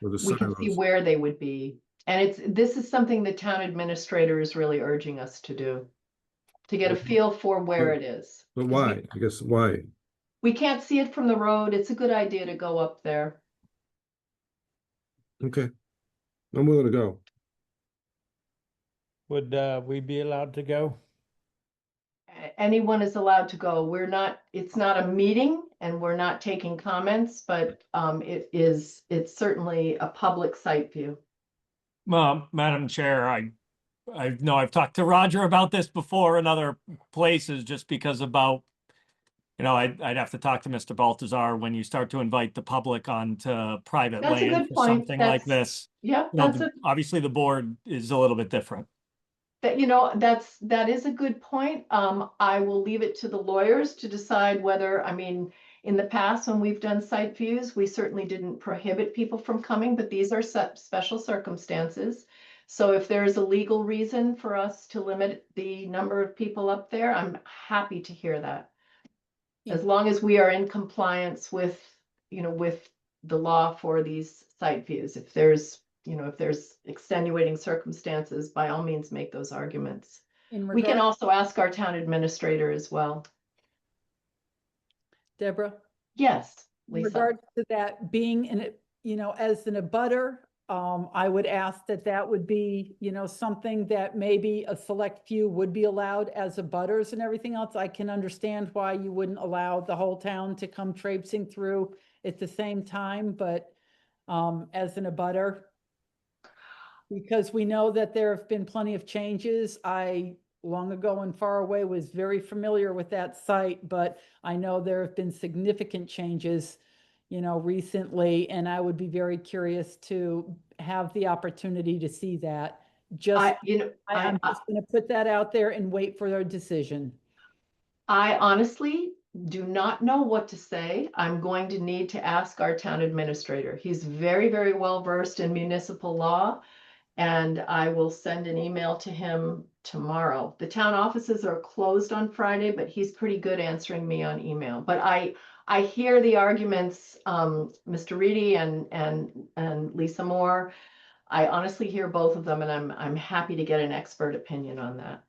Or the We can see silos? where they would be. And this is something the town administrator is really urging us to do, to get a feel for where it is. But 'Cause why? I guess why? we can't see it from the road. It's a good idea to go up there. Okay, I'm willing to go. Would we be allowed to go? Anyone is allowed to go. It's not a meeting and we're not taking comments, but it's certainly a public site view. Madam Chair, I know I've talked to Roger about this before in other places, just because about, I'd have to talk to Mr. Baltazar when you start to invite the public onto private That's a land good for point. something like this. Yeah, Obviously the board is a little bit different. that is a good point. I will leave it to the lawyers to decide whether, in the past, when we've done site views, we certainly didn't prohibit people from coming, but these are special circumstances. So if there's a legal reason for us to limit the number of people up there, I'm happy to hear that. As long as we are in compliance with the law for these site views. If there's extenuating circumstances, by all means, make those arguments. We can also ask our town administrator as well. Deborah? Yes, In Lisa. regards to that being in it, as an abutter, I would ask that would be, something that maybe a select few would be allowed as abutters and everything else. I can understand why you wouldn't allow the whole town to come traipsing through at the same time, but as an abutter, because we know that there have been plenty of changes. I long ago and far away was very familiar with that site, but I know there have been significant changes, recently, and I would be very curious to have the opportunity to see that. I'm just going to put that out there and wait for their decision. I honestly do not know what to say. I'm going to need to ask our town administrator. He's very, very well versed in municipal law. And I will send an email to him tomorrow. The town offices are closed on Friday, but he's pretty good answering me on email. But I hear the arguments, Mr. Reedy and Lisa Moore. I honestly hear both of them, and I'm happy to get an expert opinion on that.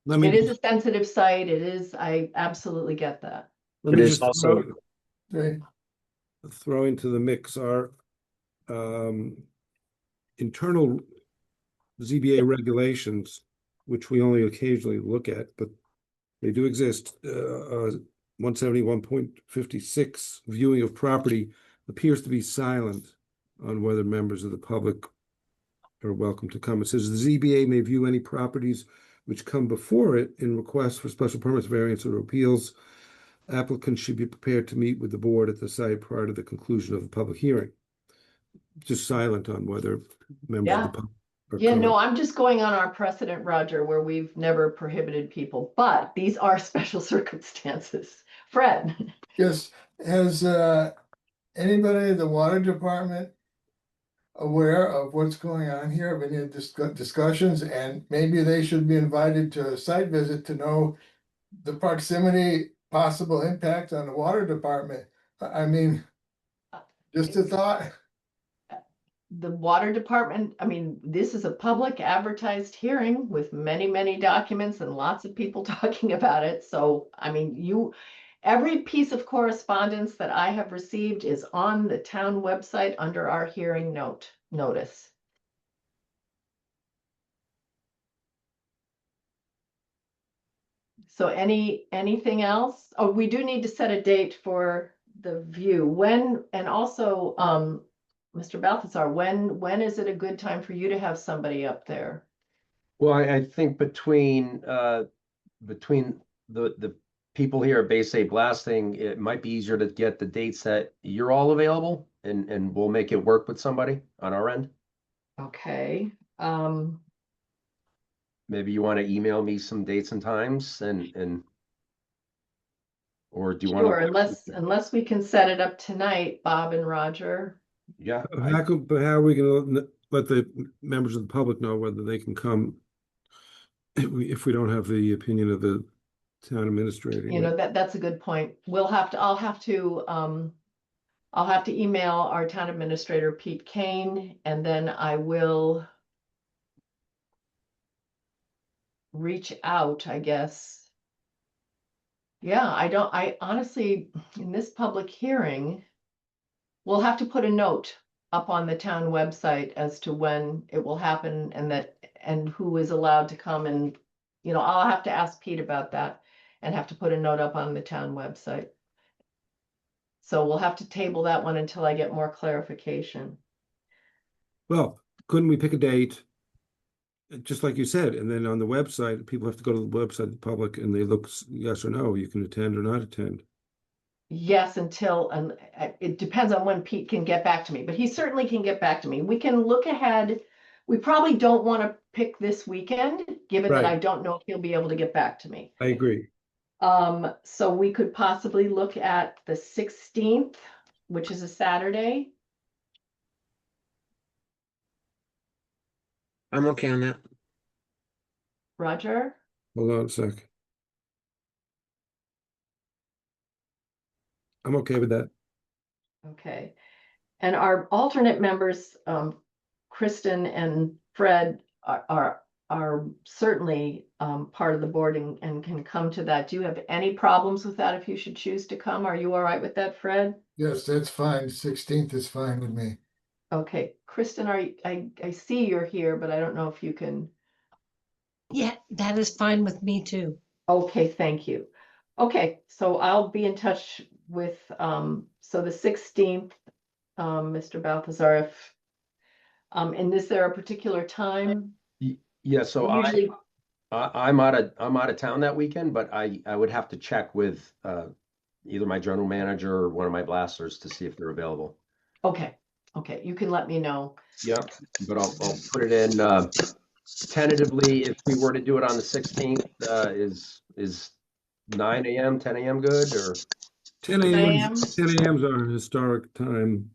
It is a sensitive site. I absolutely get that. Let me just throw into the mix our internal ZBA regulations, which we only occasionally look at, but they do exist. 171.56, viewing of property appears to be silent on whether members of the public are welcome to come. It says the ZBA may view any properties which come before it in requests for special permits, variance, or appeals. Applicants should be prepared to meet with the board at the site prior to the conclusion of the public hearing. Just silent on whether members of the public are coming. No, I'm just going on our precedent, Roger, where we've never prohibited people, but these are special circumstances. Fred? Yes, has anybody in the water department aware of what's going on here? Have any discussions, and maybe they should be invited to a site visit to know the proximity, possible impact on the water department? I mean, just a thought. The water department, this is a public advertised hearing with many, many documents and lots of people talking about it. So, every piece of correspondence that I have received is on the town website under our hearing notice. So anything else? Oh, we do need to set a date for the view. When, and also, Mr. Balthazar, when is it a good time for you to have somebody up there? Well, I think between the people here at Base 8 Blasting, it might be easier to get the dates that you're all available, and we'll make it work with somebody on our end. Okay. maybe you want to email me some dates and times or do you want Sure, to? unless we can set it up tonight, Bob and Roger. Yeah. But how are we going to let the members of the public know whether they can come if we don't have the opinion of the town administrator? You know, that's a good point. I'll have to email our town administrator, Pete Kane, and then I will reach out, I guess. Yeah, I honestly, in this public hearing, we'll have to put a note up on the town website as to when it will happen and who is allowed to come and, I'll have to ask Pete about that and have to put a note up on the town website. So we'll have to table that one until I get more clarification. Well, couldn't we pick a date, just like you said, and then on the website, people have to go to the website, the public, and they look yes or no, you can attend or not attend. Yes, and it depends on when Pete can get back to me, but he certainly can get back to me. We can look ahead. We probably don't want to pick this weekend, given that I don't know if he'll be able to get back to me. I agree. So we could possibly look at the 16th, which is a Saturday. I'm okay on that. Roger? Hold on a sec. I'm okay with that. Okay. And our alternate members, Kristen and Fred are certainly part of the board and can come to that. Do you have any problems with that if you should choose to come? Are you all right with that, Fred? Yes, that's fine. 16th is fine with me. Okay, Kristen, I see you're here, but I don't know if you can. Yeah, that is fine with me too. Okay, thank you. Okay, so I'll be in touch with, so the 16th, Mr. Balthazar, if, and is there a particular time? Yeah, so Usually, I'm out of town that weekend, but I would have to check with either my general manager or one of my blasters to see if they're available. okay, you can let me know. Yeah, but I'll put it in tentatively. If we were to do it on the 16th, is 9 a.m., 10 a.m. good or 10 a.m. 10 a.m. is our historic time.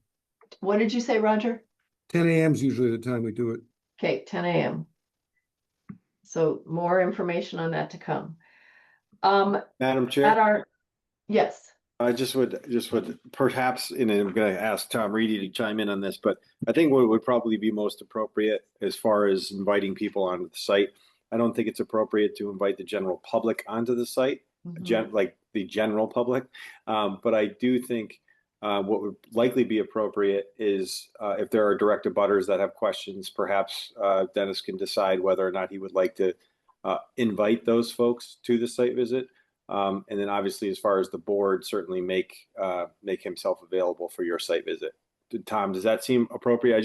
What did you say, Roger? 10 a.m. is usually the time we do it. Okay, 10 a.m. So more information on that to come. Madam Chair? Yes. I just would perhaps, and I'm going to ask Tom Reedy to chime in on this, but I think what would probably be most appropriate as far as inviting people onto the site, I don't think it's appropriate to invite the general public onto the site, like the general public. But I do think what would likely be appropriate is if there are direct abutters that have questions, perhaps Dennis can decide whether or not he would like to invite those folks to the site visit. And then obviously, as far as the board, certainly make himself available for your site visit. Tom, does that seem appropriate?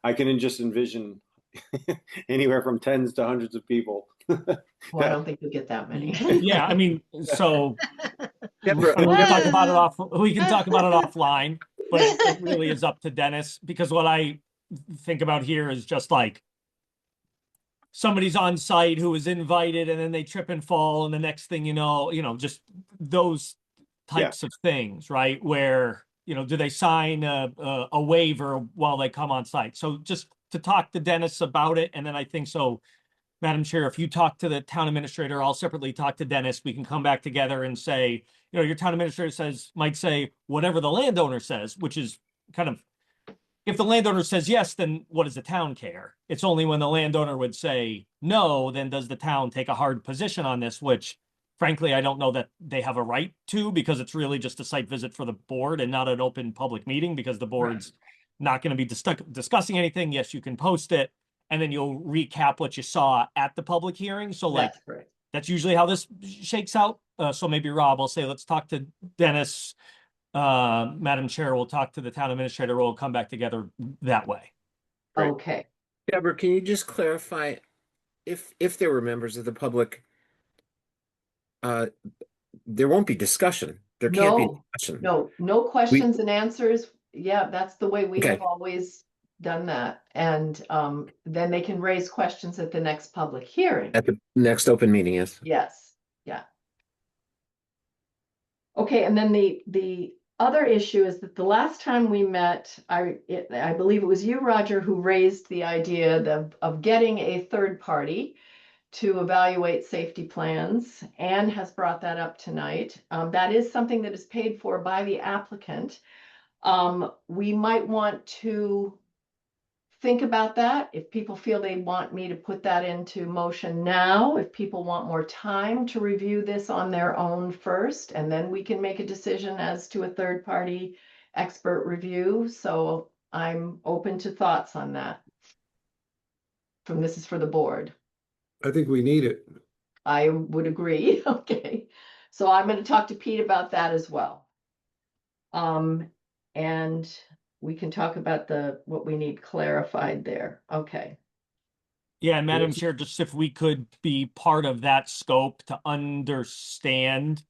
I can just envision anywhere from tens to hundreds of people. Well, I don't think you'll get that many. Yeah, I mean, so we can talk about it offline, but it really is up to Dennis, because what I think about here is just like somebody's on site who was invited and then they trip and fall, and the next thing you know, just those types of things, right? Where, do they sign a waiver while they come on site? So just to talk to Dennis about it, and then I think so, Madam Chair, if you talk to the town administrator, I'll separately talk to Dennis. We can come back together and say, your town administrator might say whatever the landowner says, which is kind of, if the landowner says yes, then what does the town care? It's only when the landowner would say no, then does the town take a hard position on this, which frankly, I don't know that they have a right to, because it's really just a site visit for the board and not an open public meeting, because the board's not going to be discussing anything. Yes, you can post it, and then you'll recap what you saw at the public hearing. So that's usually how this shakes out. So maybe Rob will say, let's talk to Dennis. Madam Chair, we'll talk to the town administrator. We'll come back together that way. Okay. Deborah, can you just clarify if there were members of the public, there won't be discussion. There can't be discussion. No questions and answers. Yeah, that's the way we have always done that. And then they can raise questions at the next public hearing. At the next open meeting, yes. Yes, yeah. Okay, and then the other issue is that the last time we met, I believe it was you, Roger, who raised the idea of getting a third party to evaluate safety plans. Anne has brought that up tonight. That is something that is paid for by the applicant. We might want to think about that. If people feel they want me to put that into motion now, if people want more time to review this on their own first, and then we can make a decision as to a third party expert review. So I'm open to thoughts on that. This is for the board. I think we need it. I would agree. Okay. So I'm going to talk to Pete about that as well. And we can talk about what we need clarified there. Okay. Yeah, and Madam Chair, just if we could be part of that scope to understand,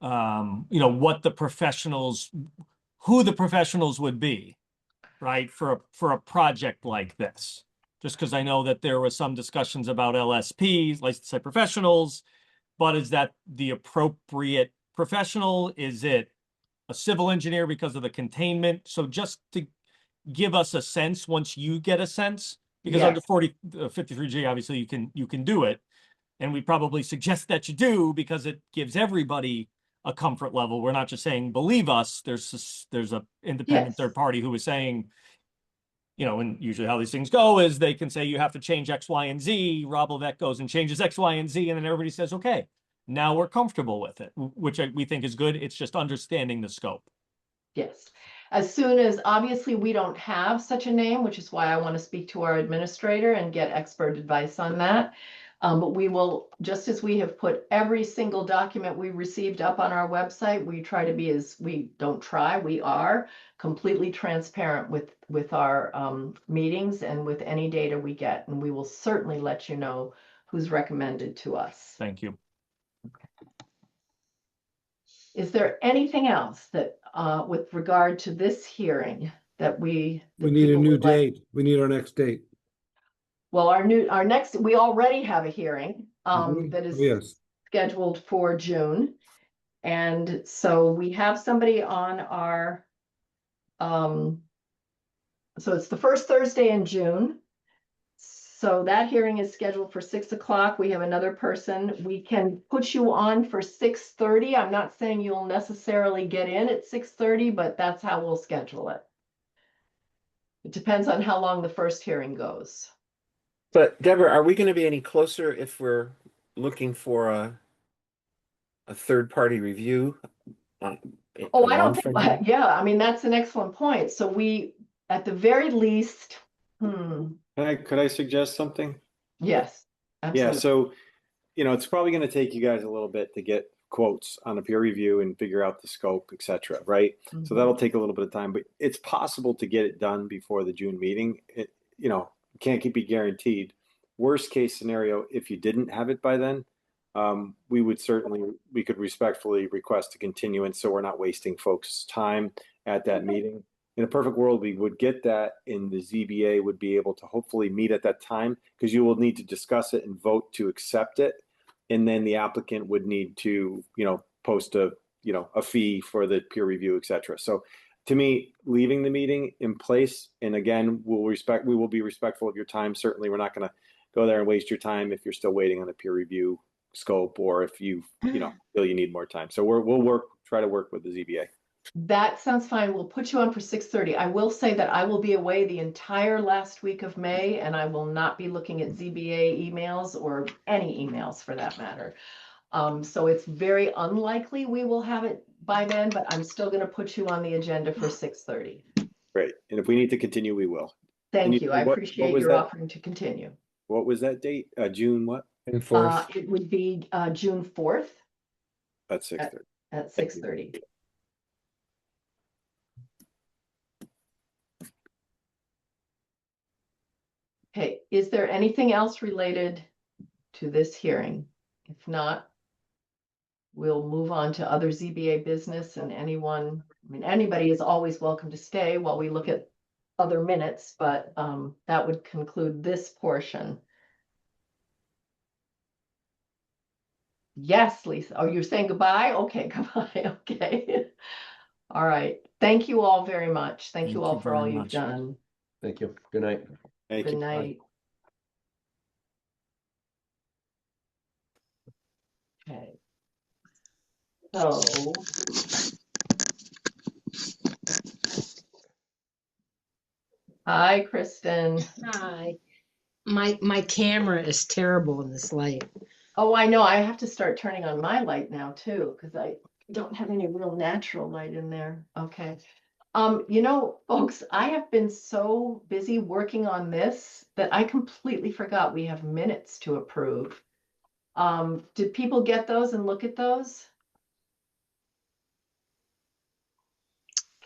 what the professionals, who the professionals would be, right, for a project like this. Just because I know that there was some discussions about LSPs, licensed site professionals, but is that the appropriate professional? Is it a civil engineer because of the containment? So just to give us a sense, once you get a sense, because under 53G, obviously you can do it. And we probably suggest that you do because it gives everybody a comfort level. We're not just saying, believe us. There's a independent third party who is saying, and usually how these things go is they can say you have to change X, Y, and Z. Rob Levesque goes and changes X, Y, and Z, and then everybody says, okay, now we're comfortable with it, which we think is good. It's just understanding the scope. Yes. As soon as, obviously, we don't have such a name, which is why I want to speak to our administrator and get expert advice on that. But we will, just as we have put every single document we received up on our website, we try to be we are completely transparent with our meetings and with any data we get. And we will certainly let you know who's recommended to us. Thank you. Is there anything else that, with regard to this hearing, that we need a new date. We need our next date. Well, our next, we already have a hearing that is scheduled for June. And so we have somebody on our, so it's the first Thursday in June. So that hearing is scheduled for 6 o'clock. We have another person. We can put you on for 6:30. I'm not saying you'll necessarily get in at 6:30, but that's how we'll schedule it. It depends on how long the first hearing goes. But Deborah, are we going to be any closer if we're looking for a third-party review? I don't think, yeah, I mean, that's an excellent point. So we, at the very least, Could I suggest something? Yes, absolutely. Yeah, so, it's probably going to take you guys a little bit to get quotes on a peer review and figure out the scope, et cetera, right? So that'll take a little bit of time, but it's possible to get it done before the June meeting. Can't be guaranteed. Worst case scenario, if you didn't have it by then, we could respectfully request a continuance so we're not wasting folks' time at that meeting. In a perfect world, we would get that, and the ZBA would be able to hopefully meet at that time, because you will need to discuss it and vote to accept it. And then the applicant would need to, post a fee for the peer review, et cetera. So to me, leaving the meeting in place, and again, we will be respectful of your time. Certainly, we're not going to go there and waste your time if you're still waiting on a peer review scope, or if you feel you need more time. So we'll try to work with the ZBA. That sounds fine. We'll put you on for 6:30. I will say that I will be away the entire last week of May, and I will not be looking at ZBA emails or any emails for that matter. So it's very unlikely we will have it by then, but I'm still going to put you on the agenda for 6:30. Great. And if we need to continue, we will. Thank you. I appreciate your offering to continue. What was that date? June what? June 4th. It would be June 4th. At 6:30. At 6:30. Okay, is there anything else related to this hearing? If not, we'll move on to other ZBA business, and anybody is always welcome to stay while we look at other minutes, but that would conclude this portion. Yes, Lisa. Oh, you're saying goodbye? Okay, goodbye. Okay. All right. Thank you all very much. Thank you all for all you've done. Thank you. Good night. Thank Good you. night. Okay. So. Hi, Kristen. Hi. My camera is terrible in this light. Oh, I know. I have to start turning on my light now too, because I don't have any real natural light in there. Okay. You know, folks, I have been so busy working on this that I completely forgot we have minutes to approve. Did people get those and look at those?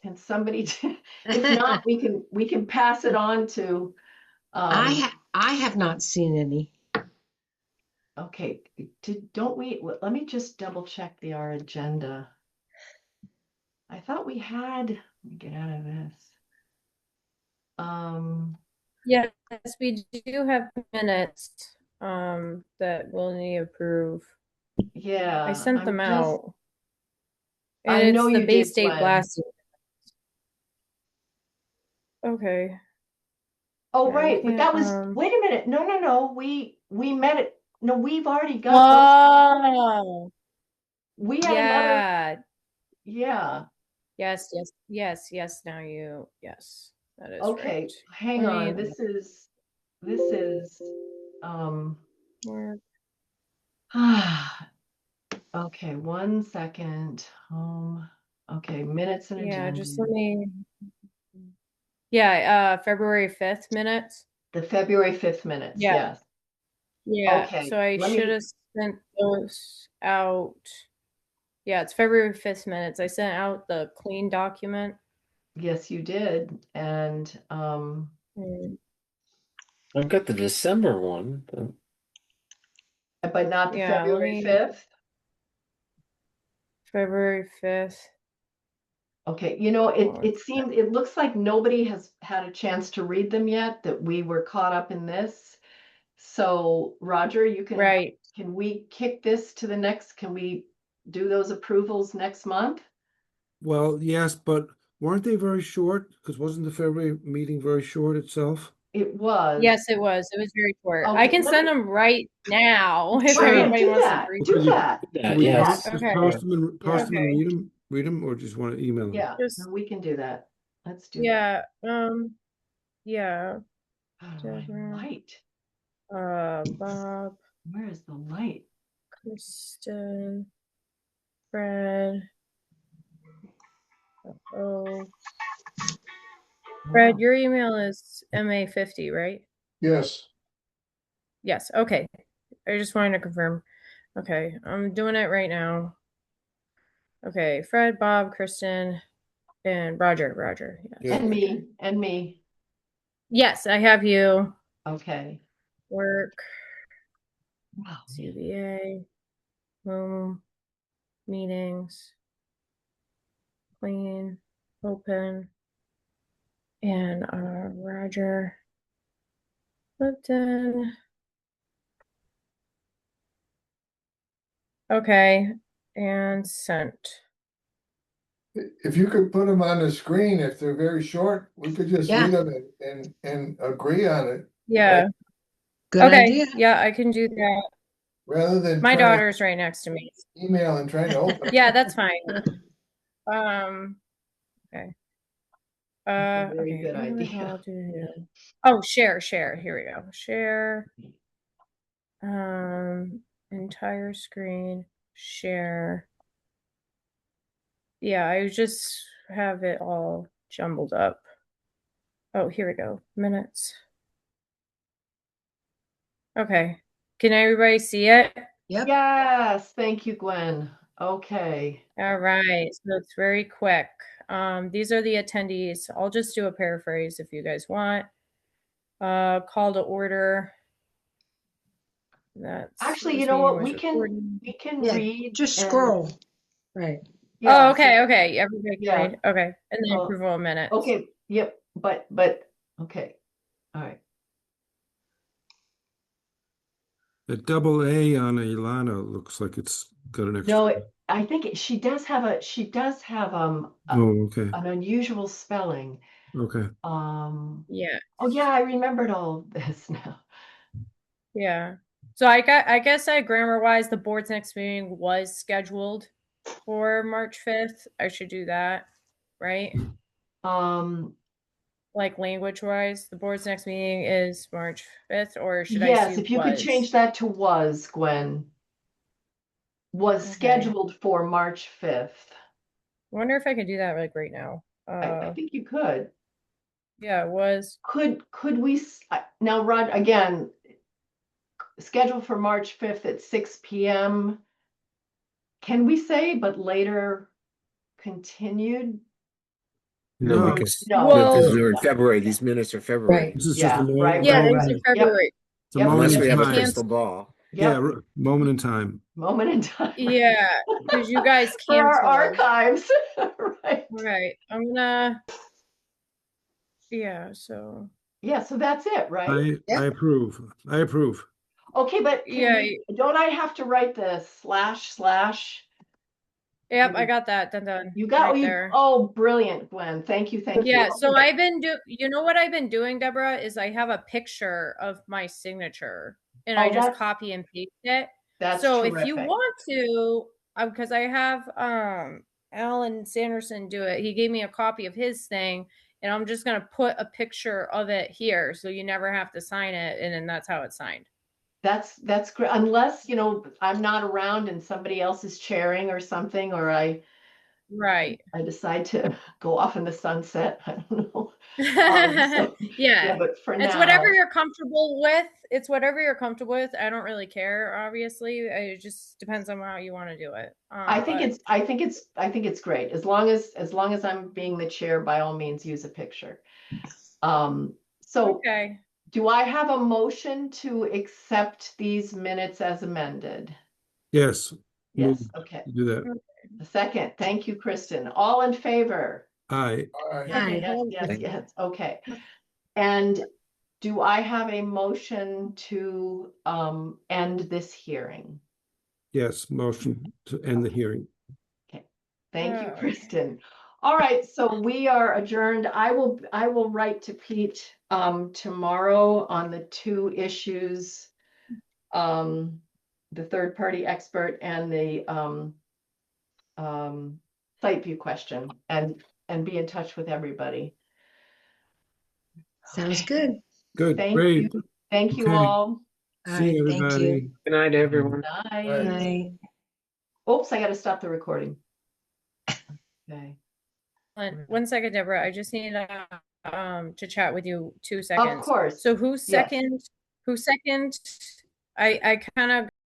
Can somebody, if not, we can pass it on to, I have not seen any. okay, don't we, let me just double check our agenda. I thought we had, let me get out of this. Yes, we do have minutes that we'll need to approve. Yeah, I sent them out. And I know it's the you Bay did, State Gwen. blasting. Okay. Oh, Yeah, right, but that was, wait a minute, no, we met it, no, we've already got those. Oh, We had another, yeah. yeah, Yes, now yes, that is okay, right. hang on, this is, Where- okay, 1 second, okay, minutes and Yeah, agenda. just let me. Yeah, February 5th minutes. The February 5th minutes, Yeah. yes. Yeah, Okay, so I should have sent those out. Yeah, it's February 5th minutes. I sent out the clean document. Yes, you did, and I've got the December one. but not the February 5th. February 5th. Okay, you know, it looks like nobody has had a chance to read them yet, that we were caught up in this. So Roger, can we kick this to the next, can we do those approvals next month? Well, yes, but weren't they very short? Because wasn't the February meeting very short itself? It was. Yes, it was. It was very short. Okay, I can send them right now if everybody wants to read do that. Can we Yes. just parse them and read them, or just want to email them? Yeah, no, we can do that. Let's do that. Yeah, Oh, light. Bob. Where is the light? Kristen. Fred. Oh. Fred, your email is MA50, right? Yes. Yes, okay. I just wanted to confirm. Okay, I'm doing it right now. Okay, Fred, Bob, Kristen, and Roger. Yes. And me. Yes, I have you. Okay. Work. Wow. CBA. Home. Meetings. Clean. Open. And Roger. Lipton. Okay, and sent. If you could put them on the screen, if they're very short, we could just read them and agree on it. Yeah. Good Okay. idea. Yeah, I can do that. Rather than My daughter's right next to me. email and trying to open it. Yeah, that's fine. Okay. Very good what the idea. hell do I do? Oh, share. Here we go. Share. Entire screen. Share. Yeah, I just have it all jumbled up. Oh, here we go. Minutes. Okay. Can everybody see it? Yep. Yes, thank you, Gwen. Okay. All right. So it's very quick. These are the attendees. I'll just do a paraphrase if you guys want. Call to order. That's actually, you know what? We can read. Just scroll. Right. Yeah, okay. Everybody can read. Okay. And then approval of minutes. Okay. Yep. but, okay, all right. The double A on Ilana looks like it's got an extra. No, I think she does have Oh, okay. an unusual spelling. Okay. Yeah. Oh yeah, I remembered all of this now. Yeah. So I guess grammar wise, the board's next meeting was scheduled for March 5th. I should do that, right? Like language wise, the board's next meeting is March 5th, or should I Yes, see if you could was? change that to was, Gwen. Was Okay. scheduled for March 5th. I wonder if I could do that like right now. I think you could. Yeah, it was. Could we now, Rod, again, scheduled for March 5th at 6 p.m. Can we say, but later continued? No, because Well, they're in February. These minutes are February. Right. This is Yeah, just a right, yeah, right, this right. is February. It's a moment Unless in we have a time. crystal ball. Yeah, Yep. moment in time. Moment in time. Yeah, because you guys For our canceled. archives. Right. Right. I'm gonna. Yeah. So. Yeah, so that's it, right? I approve. I approve. Okay, but Yeah. don't I have to write the // Yep, I got that done. You got right you. there. Oh, brilliant, Gwen. Thank you. Yeah, Okay, so but I've been you know what I've been doing, Deborah, is I have a picture of my signature and I just copy and paste it. That's so terrific. if you want to, because I have Alan Sanderson do it. He gave me a copy of his thing, and I'm just gonna put a picture of it here so you never have to sign it, and then that's how it's signed. That's great. Unless, I'm not around and somebody else is chairing or something, or I decide to go off in the sunset. I don't know. Yeah, but for it's now, whatever you're comfortable with. It's whatever you're comfortable with. I don't really care, obviously. It just depends on how you want to do it. I think it's great. As long as I'm being the chair, by all means, use a picture. So okay. Do I have a motion to accept these minutes as amended? Yes. Yes, okay. Do that. A second. Thank you, Kristen. All in favor? Aye. Yes. Okay. And do I have a motion to end this hearing? Yes, motion to end the hearing. Okay. Thank you, Kristen. All right, so we are adjourned. I will write to Pete tomorrow on the two issues, the third party expert and the site view question, and be in touch with everybody. Sounds good. Good. Thank Great. you. Thank you Okay. all. See you, Thank everybody. you. Good night, everyone. Night. Oops, I got to stop the recording. Okay. One second, Deborah. I just need to chat with you 2 seconds. Of course. So who's second? Yes. Who's second? I kind of